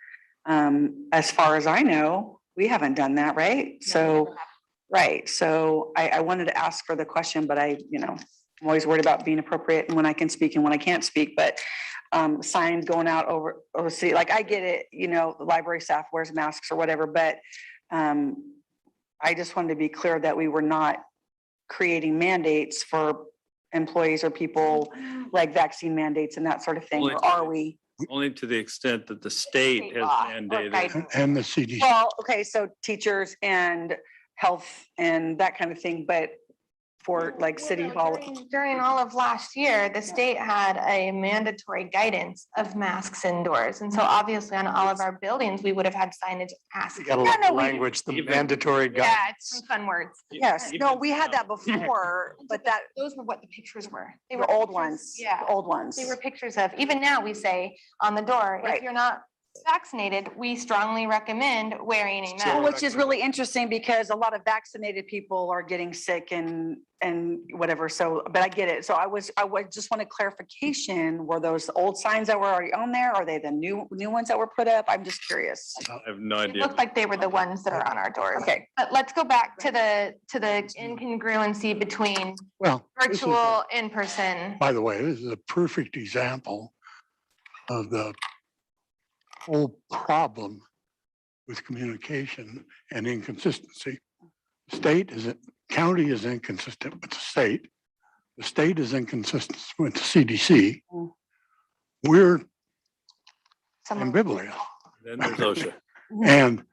as far as I know, we haven't done that, right? So, right. So I wanted to ask for the question, but I'm always worried about being appropriate and when I can speak and when I can't speak, but signs going out over the city, like I get it, you know, the library staff wears masks or whatever, but I just wanted to be clear that we were not creating mandates for employees or people, like vaccine mandates and that sort of thing, or are we? Only to the extent that the state has mandated. And the CDC. Well, okay, so teachers and health and that kind of thing, but for like city hall. During all of last year, the state had a mandatory guidance of masks indoors. And so obviously on all of our buildings, we would have had signage masks. You gotta look at the language, the mandatory guide. Yeah, it's some fun words. Yes, no, we had that before, but that. Those were what the pictures were. They The were old pictures- ones, Yeah. the old ones. They were pictures of, even now we say on the door, if you're not vaccinated, we strongly recommend wearing a mask. Which is really interesting because a lot of vaccinated people are getting sick and whatever. So, but I get it. So I would just want a clarification. Were those old signs that were already on there? Are they the new ones that were put up? I'm just curious. I have no It idea. looked like they were the ones that are on our doors. Okay. But let's go back to the incongruency between Well, this is- virtual, in-person. by the way, this is a perfect example of the whole problem with communication and inconsistency. County is inconsistent with the state. The state is inconsistent with the CDC. We're ambivalent. Then there's OSHA. And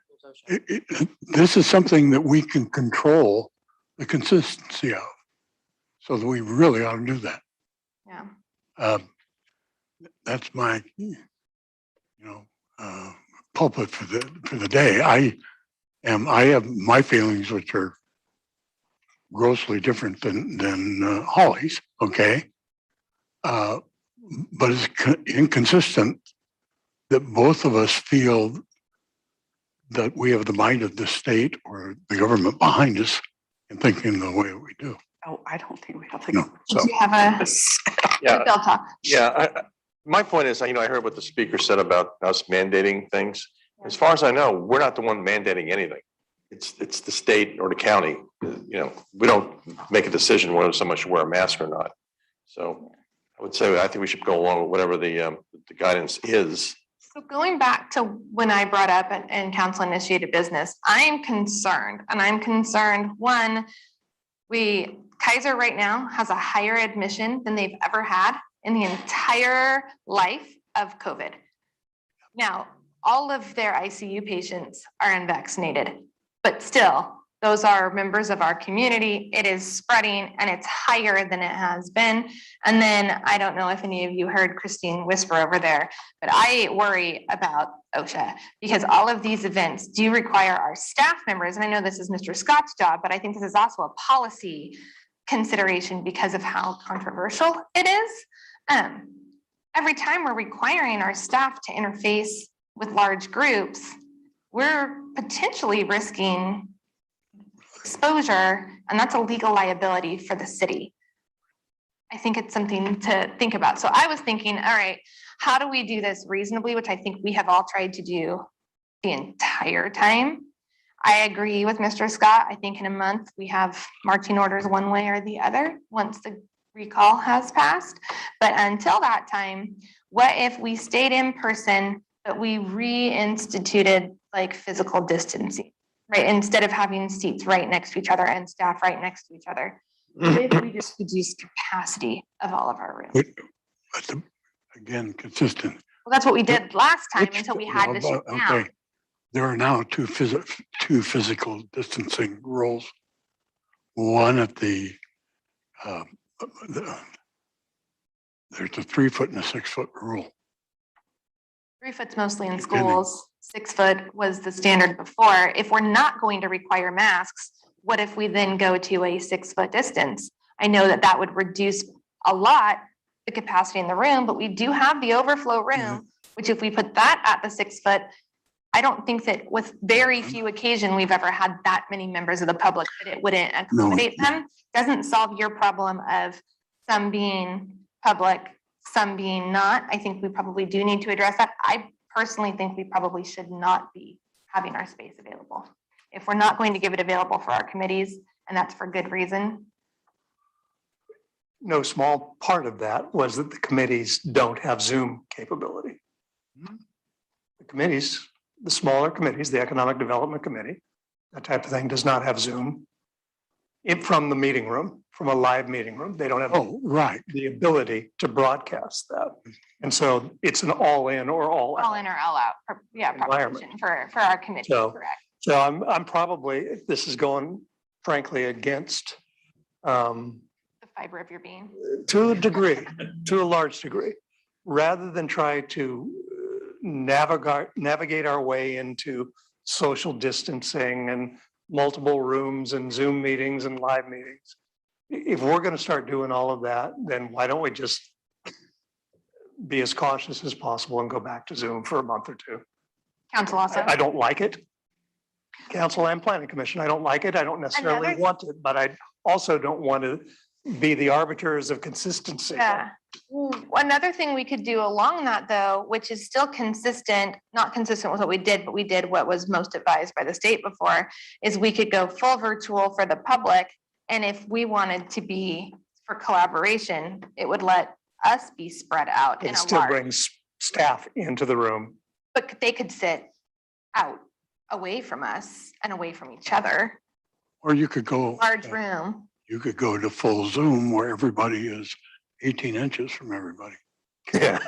this is something that we can control the consistency of. So that we really ought to do that. Yeah. That's my, pulpit for the day. I have my feelings, which are grossly different than Holly's. Okay. But it's inconsistent that both of us feel that we have the mind of the state or the government behind us and thinking the way we do. Oh, I don't think we have to. No, so. Do you have a Yeah. Bill talk? Yeah, my point is, I heard what the speaker said about us mandating things. As far as I know, we're not the one mandating anything. It's the state or the county. We don't make a decision whether someone should wear a mask or not. So I would say, I think we should go along with whatever the guidance is. So going back to when I brought up and council initiated business, I'm concerned, one, Kaiser right now has a higher admission than they've ever had in the entire life of COVID. Now, all of their ICU patients are unvaccinated, but still, those are members of our community. It is spreading and it's higher than it has been. And then I don't know if any of you heard Christine whisper over there, but I worry about OSHA because all of these events do require our staff members. And I know this is Mr. Scott's job, but I think this is also a policy consideration because of how controversial it is. Every time we're requiring our staff to interface with large groups, we're potentially risking exposure, and that's a legal liability for the city. I think it's something to think about. So I was thinking, all right, how do we do this reasonably, which I think we have all tried to do the entire time. I agree with Mr. Scott. I think in a month we have marching orders one way or the other once the recall has passed. But until that time, what if we stayed in person, but we reinstituted like physical distancing, right? Instead of having seats right next to each other and staff right next to each other. What if we just reduce capacity of all of our rooms? But again, consistent. Well, that's what we did last time until we had to shut down. Okay, there are now two physical distancing rules. One at there's a 3 foot and a 6 foot rule. 3 foot's mostly in schools. 6 foot was the standard before. If we're not going to require masks, what if we then go to a 6 foot distance? I know that that would reduce a lot the capacity in the room, but we do have the overflow room, which if we put that at the 6 foot, I don't think that with very few occasion we've ever had that many members of the public that it wouldn't accommodate them. Doesn't solve your problem of some being public, some being not. I think we probably do need to address that. I personally think we probably should not be having our space available. If we're not going to give it available for our committees, and that's for good reason. no small part of that was that the committees don't have Zoom capability. The committees, the smaller committees, the Economic Development Committee, that type of thing does not have Zoom. From the meeting room, from a live meeting room, they don't have the ability to broadcast that. And so it's an all in or all All out. in or all out, yeah, Environment. proposition for our committee, So- correct? So I'm probably, this is going frankly against, The fiber of your being. to a degree, to a large degree, rather than try to navigate our way into social distancing and multiple rooms and Zoom meetings and live meetings. If we're going to start doing all of that, then why don't we just be as cautious as possible and go back to Zoom for a month or two? Council also. I don't like it. Council and Planning Commission, I don't like it. I don't necessarily Another- want it, but I also don't want to be the arbiters of consistency. Yeah. Another thing we could do along that though, which is still consistent, not consistent with what we did, but we did what was most advised by the state before, is we could go full virtual for the public. And if we wanted to be for collaboration, it would let us be spread out in It a still large, brings staff into the room. but they could sit out away from us and away from each other, Or you could go, large room. you could go to full Zoom where everybody is 18 inches from everybody. Yeah.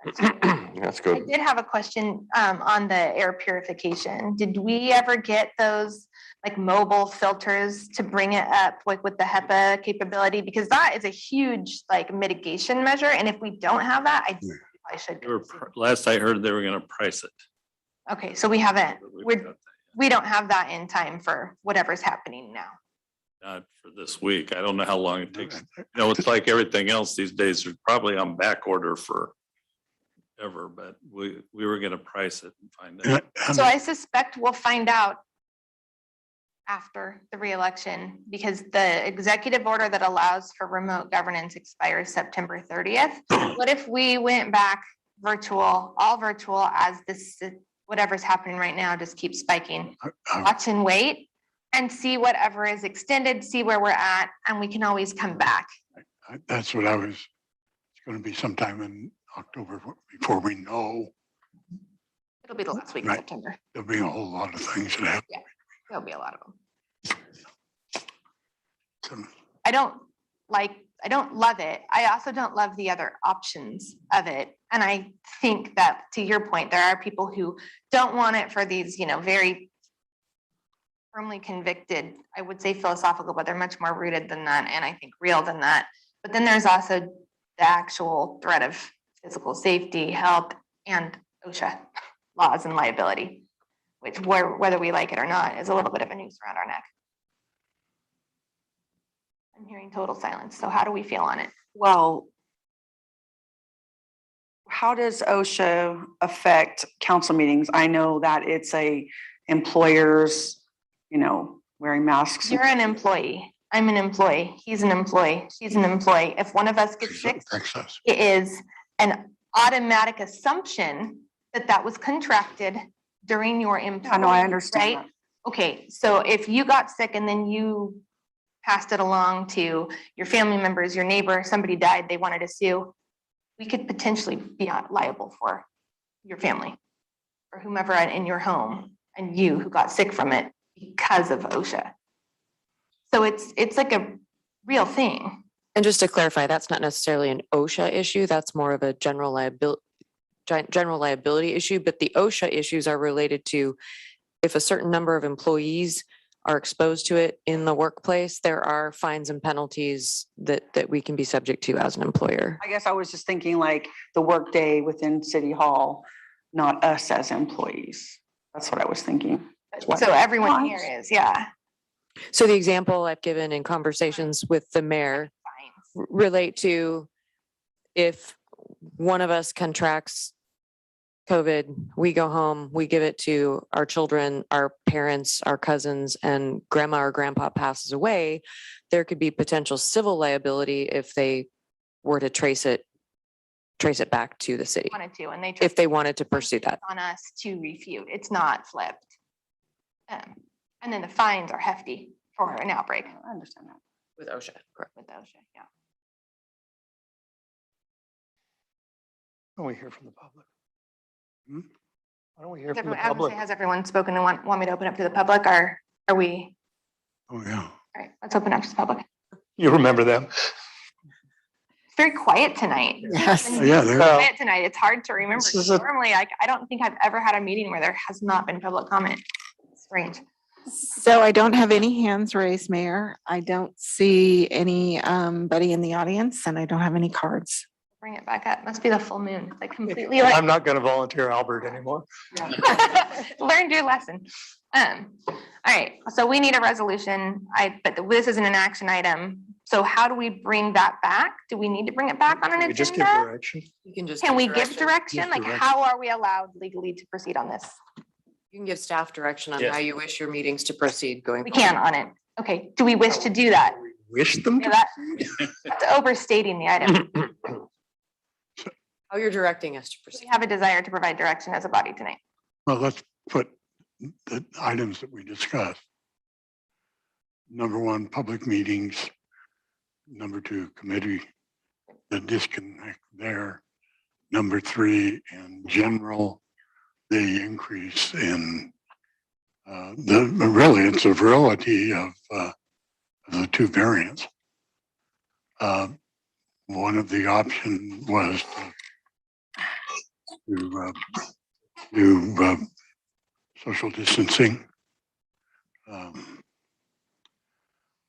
That's I good. did have a question on the air purification. Did we ever get those like mobile filters to bring it up like with the HEPA capability? Because that is a huge like mitigation measure. And if we don't have that, I should. Last I heard, they were gonna price it. Okay, so we haven't, We we don't have that in time for whatever's happening now. Not for this week. I don't know how long it takes. You know, it's like everything else these days, they're probably on back order for ever, but we were gonna price it and find out. So I suspect we'll find out after the reelection, because the executive order that allows for remote governance expires September 30th. What if we went back virtual, all virtual, as this, whatever's happening right now just keeps spiking? Watch and wait and see whatever is extended, see where we're at, and we can always come back. That's what I was, it's going to be sometime in October before we know. It'll be the last week of Right. September. There'll be a whole lot of things that happen. Yeah, there'll be a lot of them. I don't love it. I also don't love the other options of it. And I think that, to your point, there are people who don't want it for these, very firmly convicted, I would say philosophical, but they're much more rooted than that, and I think real than that. But then there's also the actual threat of physical safety, health, and OSHA laws and liability, which whether we like it or not is a little bit of a noose around our neck. I'm hearing total silence. So how do we feel on it? Well, how does OSHA affect council meetings? I know that it's a employers, wearing masks. You're an employee. I'm an employee. He's an employee. She's an employee. If one of us gets sick, it is an automatic assumption that that was contracted during your employment. I know, I understand Right? that. Okay, so if you got sick and then you passed it along to your family members, your neighbor, somebody died, they wanted to sue, we could potentially be liable for your family or whomever in your home and you who got sick from it because of OSHA. So it's like a real thing. And just to clarify, that's not necessarily an OSHA issue. That's more of a general liability issue, but the OSHA issues are related to if a certain number of employees are exposed to it in the workplace, there are fines and penalties that we can be subject to as an employer. I guess I was just thinking like the workday within City Hall, not us as employees. That's what I was thinking. So everyone here is, yeah. So the example I've given in conversations with the mayor relate to if one of us contracts COVID, we go home, we give it to our children, our parents, our cousins, and grandma or grandpa passes away, there could be potential civil liability if they were to trace it back to the city. Wanted to, and If they wanted to pursue that. on us to refute, it's not flipped. And then the fines are hefty for an outbreak. I understand that. With OSHA, correct. With OSHA, yeah. Why don't we hear from the public? Hmm? Why don't we hear from the I was gonna public? say, has everyone spoken and want me to open up to the public, or are we? Oh, yeah. All right, let's open up to the public. You remember them? It's very quiet tonight. Yes. It's Yeah, they're- quiet tonight. It's hard to remember. This is a- Normally, I don't think I've ever had a meeting where there has not been public comment. It's strange. So I don't have any hands raised, Mayor. I don't see anybody in the audience, and I don't have any cards. Bring it back up. Must be the full moon. It's like completely like. I'm not going to volunteer Albert anymore. Learned your lesson. All right, so we need a resolution. But this isn't an action item. So how do we bring that back? Do we need to bring it back on an We just give agenda? direction. You can just. Can we direction. give direction? Give Like, direction. how are we allowed legally to proceed on this? You can give staff direction on Yes. how you wish your meetings to proceed going. We forward. can on it. Okay, do we wish to do that? Wish them Yeah, to. That's overstating the item. How you're directing us to We proceed. have a desire to provide direction as a body tonight. Well, let's put the items that we discussed. Number one, public meetings. Number two, committee, the disconnect there. Number three, in general, the increase in really it's a virility of the two variants. One of the options was to do social distancing.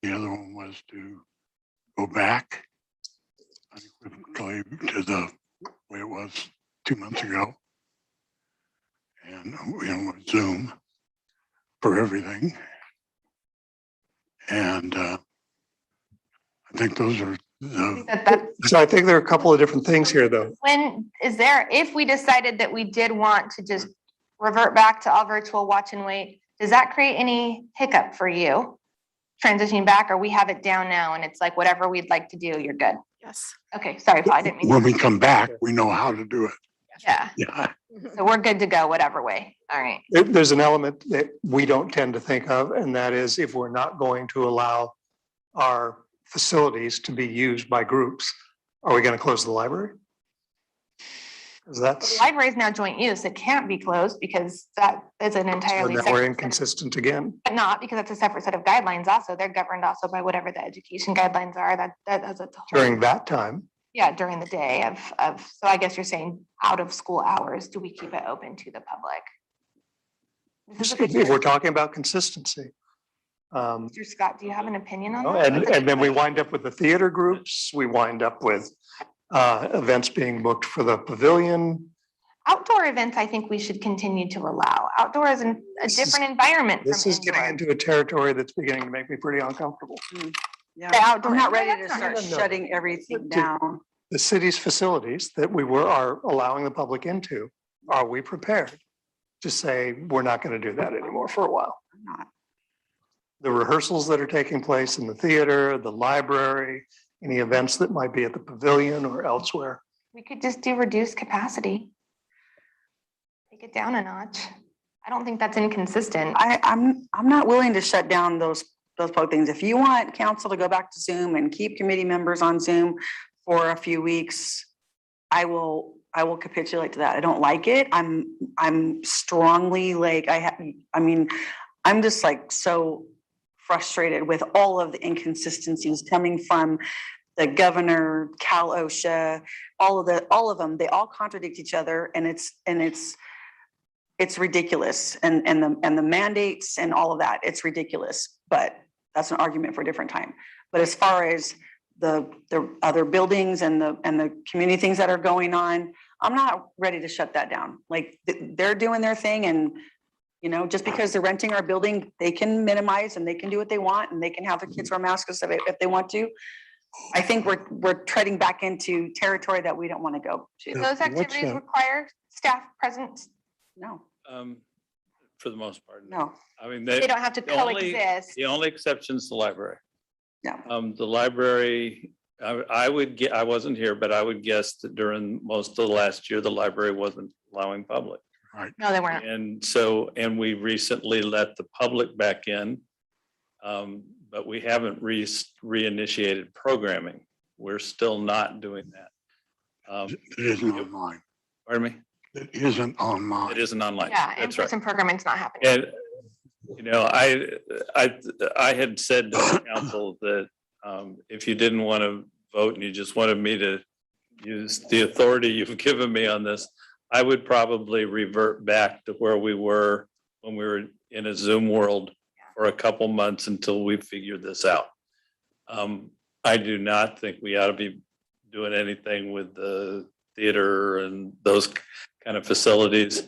The other one was to go back unequivocally to the way it was 2 months ago. And with Zoom for everything. And I think those are the. So I think there are a couple of different things here, though. If we decided that we did want to just revert back to all virtual watch and wait, does that create any hiccup for you? Transitioning back, or we have it down now and it's like whatever we'd like to do, you're good? Yes. Okay, sorry, Paul, I didn't mean. When we come back, we know how to do it. Yeah, Yeah. so we're good to go, whatever way. All right. There's an element that we don't tend to think of, and that is if we're not going to allow our facilities to be used by groups, are we going to close the library? 'Cause The that's, library is now joint use. It can't be closed because that is an so entirely now we're separate. inconsistent again. But not because that's a separate set of guidelines also. They're governed also by whatever the education guidelines are. That's a whole. During that time, Yeah, during the day so I guess you're saying out of school hours, do we keep it open to the public? This is a good if we're talking about consistency. Mr. Scott, do you have an opinion on And, that? and then we wind up with the theater groups, we wind up with events being booked for the pavilion. Outdoor events, I think we should continue to allow. Outdoor is a different environment from This is getting indoor. into a territory that's beginning to make me pretty uncomfortable. Yeah, The outdoor- I'm not Yeah, ready to that's start not- shutting everything down. The city's facilities that we are allowing the public into, are we prepared to say, we're not going to do that anymore for a while? I'm not. The rehearsals that are taking place in the theater, the library, any events that might be at the pavilion or elsewhere. We could just do reduced capacity. Take it down a notch. I don't think that's inconsistent. I'm not willing to shut down those public things. If you want council to go back to Zoom and keep committee members on Zoom for a few weeks, I will capitulate to that. I don't like it. I'm strongly like, I'm just like so frustrated with all of the inconsistencies coming from the governor, Cal OSHA, all of them, they all contradict each other, and it's ridiculous. And the mandates and all of that, it's ridiculous, but that's an argument for a different time. But as far as the other buildings and the community things that are going on, I'm not ready to shut that down. Like, they're doing their thing, and just because they're renting our building, they can minimize and they can do what they want, and they can have their kids wear masks if they want to. I think we're treading back into territory that we don't want to go to. Do those activities require staff presence? No. For the most part. No. I mean, They don't have to coexist. The only exception is the library. Yeah. The library, I wasn't here, but I would guess that during most of the last year, the library wasn't allowing public. Right. No, they weren't. And we recently let the public back in. but we haven't reinitiated programming. We're still not doing that. It isn't online. Pardon me? It isn't online. It isn't online. Yeah, That's right. in-person programming's not happening. And, you know, I had said to the council that if you didn't want to vote and you just wanted me to use the authority you've given me on this, I would probably revert back to where we were when we were in a Zoom world for a couple months until we figured this out. I do not think we ought to be doing anything with the theater and those kind of facilities.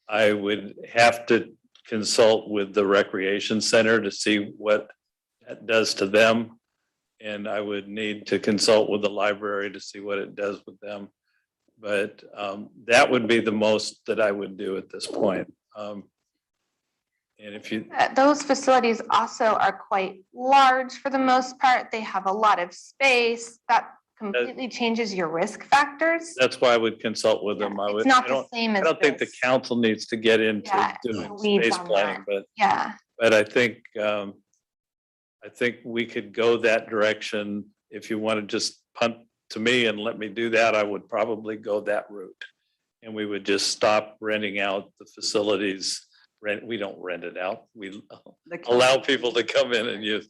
I would have to consult with the recreation center to see what that does to them. And I would need to consult with the library to see what it does with them. But that would be the most that I would do at this point. And if you, Those facilities also are quite large for the most part. They have a lot of space. That completely changes your risk factors. that's why I would consult with them. It's not the same as I don't think the this. council needs to get into Yeah, doing weeds space on planning, but Yeah, I think we could go that direction. If you want to just punt to me and let me do that, I would probably go that route. And we would just stop renting out the facilities. We don't rent it out. We allow people to come in and use.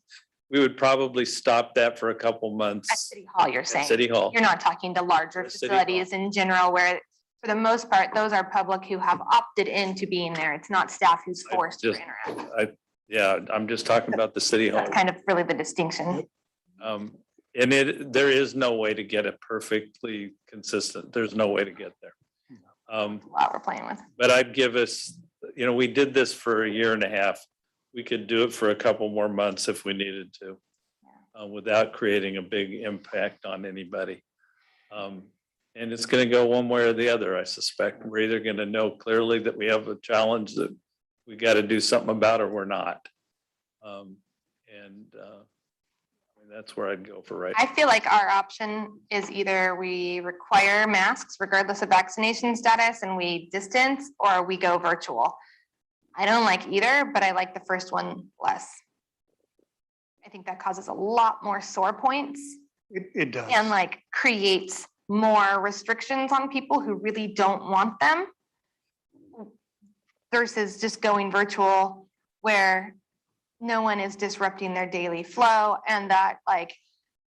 We would probably stop that for a couple months. at City Hall, you're saying. City Hall. You're not talking to larger At City Hall. facilities in general where for the most part, those are public who have opted into being there. It's not staff who's forced to interact. I'm just talking about the City Hall. That's kind of really the distinction. And there is no way to get it perfectly consistent. There's no way to get there. A lot we're playing with. But I'd give us, you know, we did this for a year and a half. We could do it for a couple more months if we needed to, without creating a big impact on anybody. And it's going to go one way or the other, I suspect. We're either going to know clearly that we have a challenge that we got to do something about, or we're not. That's where I'd go for right now. I feel like our option is either we require masks regardless of vaccination status and we distance, or we go virtual. I don't like either, but I like the first one less. I think that causes a lot more sore points. It does. And like creates more restrictions on people who really don't want them versus just going virtual where no one is disrupting their daily flow, and that like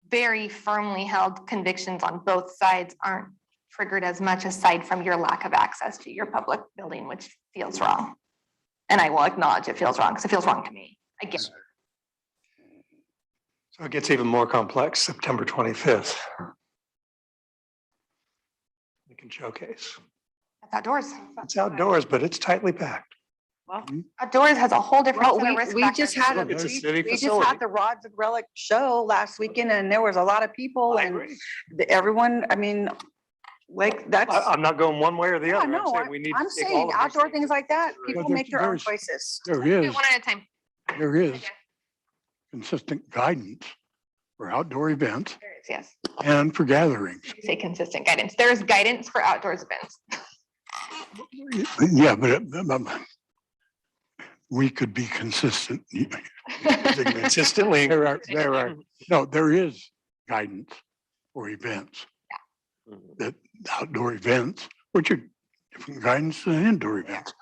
very firmly held convictions on both sides aren't triggered as much aside from your lack of access to your public building, which feels wrong. And I will acknowledge it feels wrong because it feels wrong to me. I get it. So it gets even more complex, September 25th. Lincoln Showcase. It's outdoors. It's outdoors, but it's tightly packed. Well, outdoors has a whole different set of risk We just had a, It's a city we just facility. had the Rods and Relic show last weekend and there was a lot of people and everyone, I mean, like that's. I'm not going one way or the Yeah, other. no, I'm saying we need I'm to take all saying of these outdoor things things like that, into people Well, make their own there's- choices. There Do is, it one at a time. there is consistent guidance for outdoor events There is, yes. and for gatherings. You say consistent guidance. There is guidance for outdoors events. Yeah, but we could be consistent. Consistently. There are, no, there is guidance for events. That outdoor events, which are different guidance than indoor events.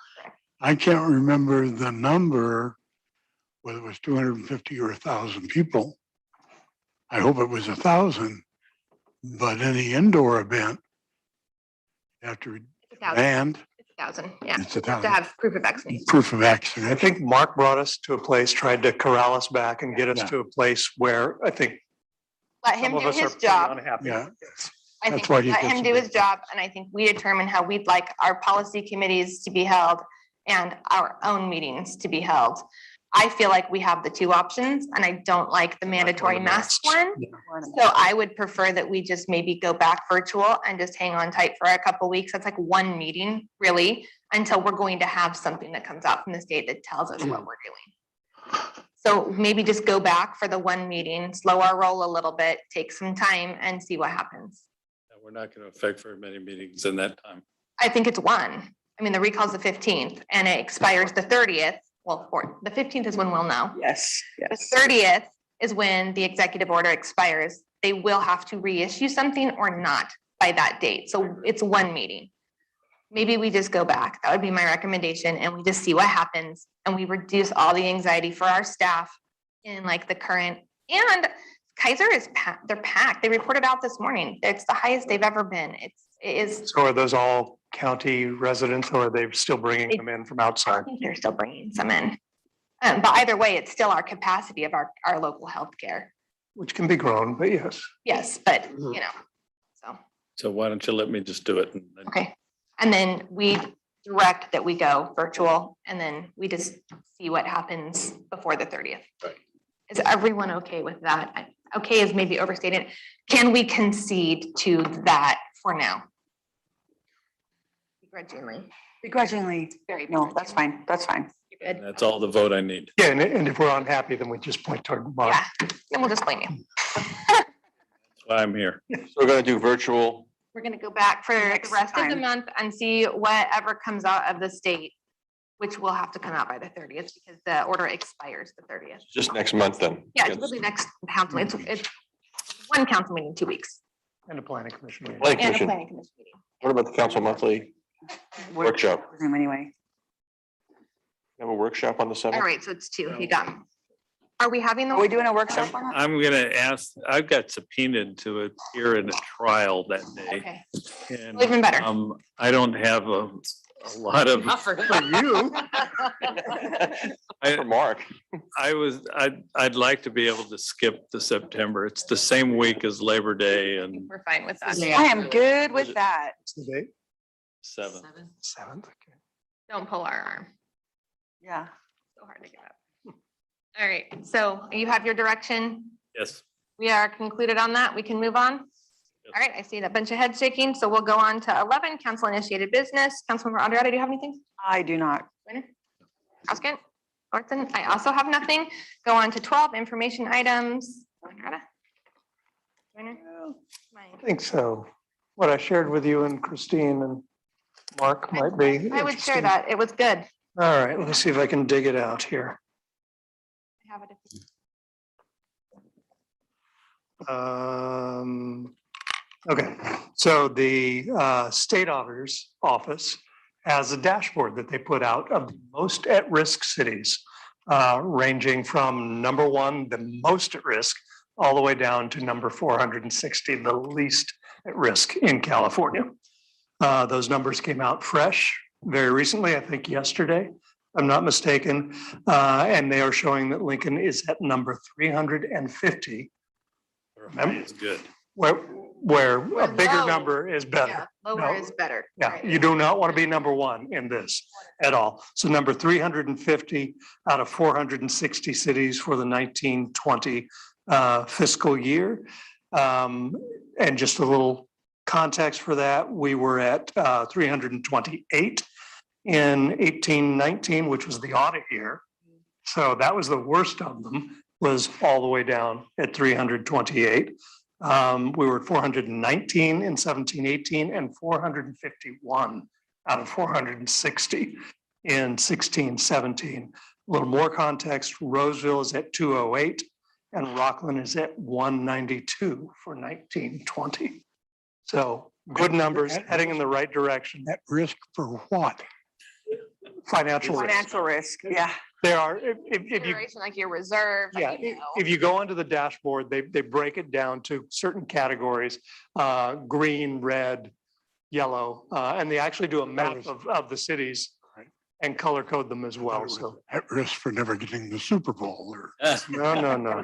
I can't remember the number, whether it was 250 or 1,000 people. I hope it was 1,000, but any indoor event, after demand, It's 1,000, yeah. It's You have to 1,000. have proof of vaccination. proof of action. I think Mark brought us to a place, tried to corral us back and get us Yeah. to a place where I think Let some him of do us are his pretty job. unhappy. Yeah. I That's think why he let gets him to do be- his job, and I think we determine how we'd like our policy committees to be held and our own meetings to be held. I feel like we have the two options, and I don't like the mandatory mask one. So I would prefer that we just maybe go back virtual and just hang on tight for a couple weeks. That's like one meeting, really, until we're going to have something that comes out from the state that tells us what we're doing. So maybe just go back for the one meeting, slow our roll a little bit, take some time and see what happens. We're not going to affect very many meetings in that time. I think it's one. I mean, the recall's the 15th and it expires the 30th. Well, the 15th is when we'll know. Yes, yes. The 30th is when the executive order expires, they will have to reissue something or not by that date. So it's one meeting. Maybe we just go back. That would be my recommendation. And we just see what happens and we reduce all the anxiety for our staff in like the current, and Kaiser is packed. They're packed. They reported out this morning. It's the highest they've ever been. It is. So are those all county residents or are they still bringing them in from outside? I think they're still bringing some in. But either way, it's still our capacity of our local healthcare. Which can be grown, but yes. Yes, but you know, so. So why don't you let me just do it? Okay. And then we direct that we go virtual and then we just see what happens before the 30th. Right. Is everyone okay with that? Okay is maybe overstated. Can we concede to that for now? Begrudgingly. Begrudgingly, Very. no, that's fine. That's fine. You're good. That's all the vote I need. Yeah, and if we're unhappy, then we just point toward Mark. Yeah, then we'll just blame you. That's why I'm here. So we're gonna do virtual. We're gonna go back for the rest of the month and see whatever comes out of the state, which will have to come out by the 30th because the order expires the 30th. Just next month then. Yeah, it's really next council. It's one council meeting, 2 weeks. And a planning commission meeting. Planning And a commission. planning commission meeting. What about the council monthly workshop? Anyway. Have a workshop on the All 7th? right, so it's 2. You got 'em. Are we having the? Are we doing a workshop on that? I'm gonna ask, I've got subpoenaed to appear in a trial that day. Okay. And, Well, even better. I don't have a lot of. For you. For Mark. I'd like to be able to skip the September. It's the same week as Labor Day and We're fine with that. I am good with that. What's the date? 7th. 7th. Okay. Don't pull our arm. Yeah. So hard to give up. All right, so you have your direction. Yes. We are concluded on that. We can move on. All right, I see that bunch of heads shaking. So we'll go on to 11, council initiated business. Councilmember Andreotti, do you have anything? I do not. Oskin, Orton, I also have nothing. Go on to 12, information items. Andreotti? Joyner? I think so. What I shared with you and Christine and Mark might be. I would share interesting. that. It was good. All right, let's see if I can dig it out here. I have it. Okay, so the state auditor's office has a dashboard that they put out of the most at-risk cities, ranging from number 1, the most at risk, all the way down to number 460, the least at risk in California. Those numbers came out fresh very recently, I think yesterday, if I'm not mistaken, and they are showing that Lincoln is at number 350. Remember? It's good. Where a bigger low. number is better. Yeah, lower No. is better. Yeah, Right. you do not want to be number 1 in this at all. So number 350 out of 460 cities for the 1920 fiscal year. And just a little context for that, we were at 328 in 1819, which was the audit year. So that was the worst of them, was all the way down at 328. We were at 419 in 1718 and 451 out of 460 in 1617. A little more context, Roseville is at 208 and Rockland is at 192 for 1920. So good numbers, heading in the right direction. At risk for what? Financial risk. Financial risk, yeah. There are, if you, Consideration like your reserve. like, yeah, you know. if you go onto the dashboard, they break it down to certain categories, green, red, yellow, and they actually do a map of the cities and color code them as well, so. At risk for never getting the Super Bowl or. No.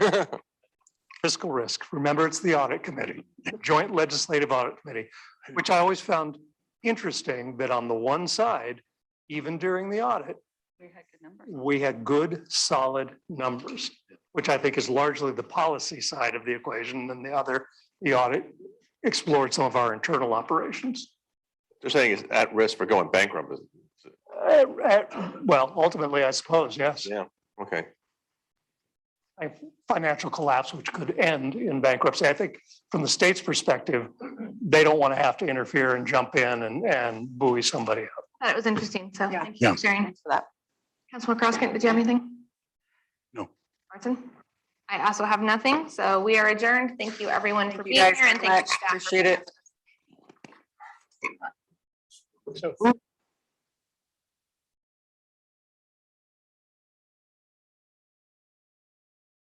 Fiscal risk. Remember, it's the audit committee, Joint Legislative Audit Committee, which I always found interesting that on the one side, even during the audit, we had good, solid numbers, which I think is largely the policy side of the equation. And the audit explored some of our internal operations. They're saying it's at risk for going bankrupt. Is it? Well, ultimately, I suppose, yes. Yeah, okay. Financial collapse, which could end in bankruptcy. I think from the state's perspective, they don't want to have to interfere and jump in and buoy somebody up. That was interesting. So thank you Yeah. for sharing. For that. Councilman Crosskin, did you have anything? No. Martin? I also have nothing, so we are adjourned. Thank you, everyone, for you being guys here and so thank you. much. staff for Appreciate being it. here. So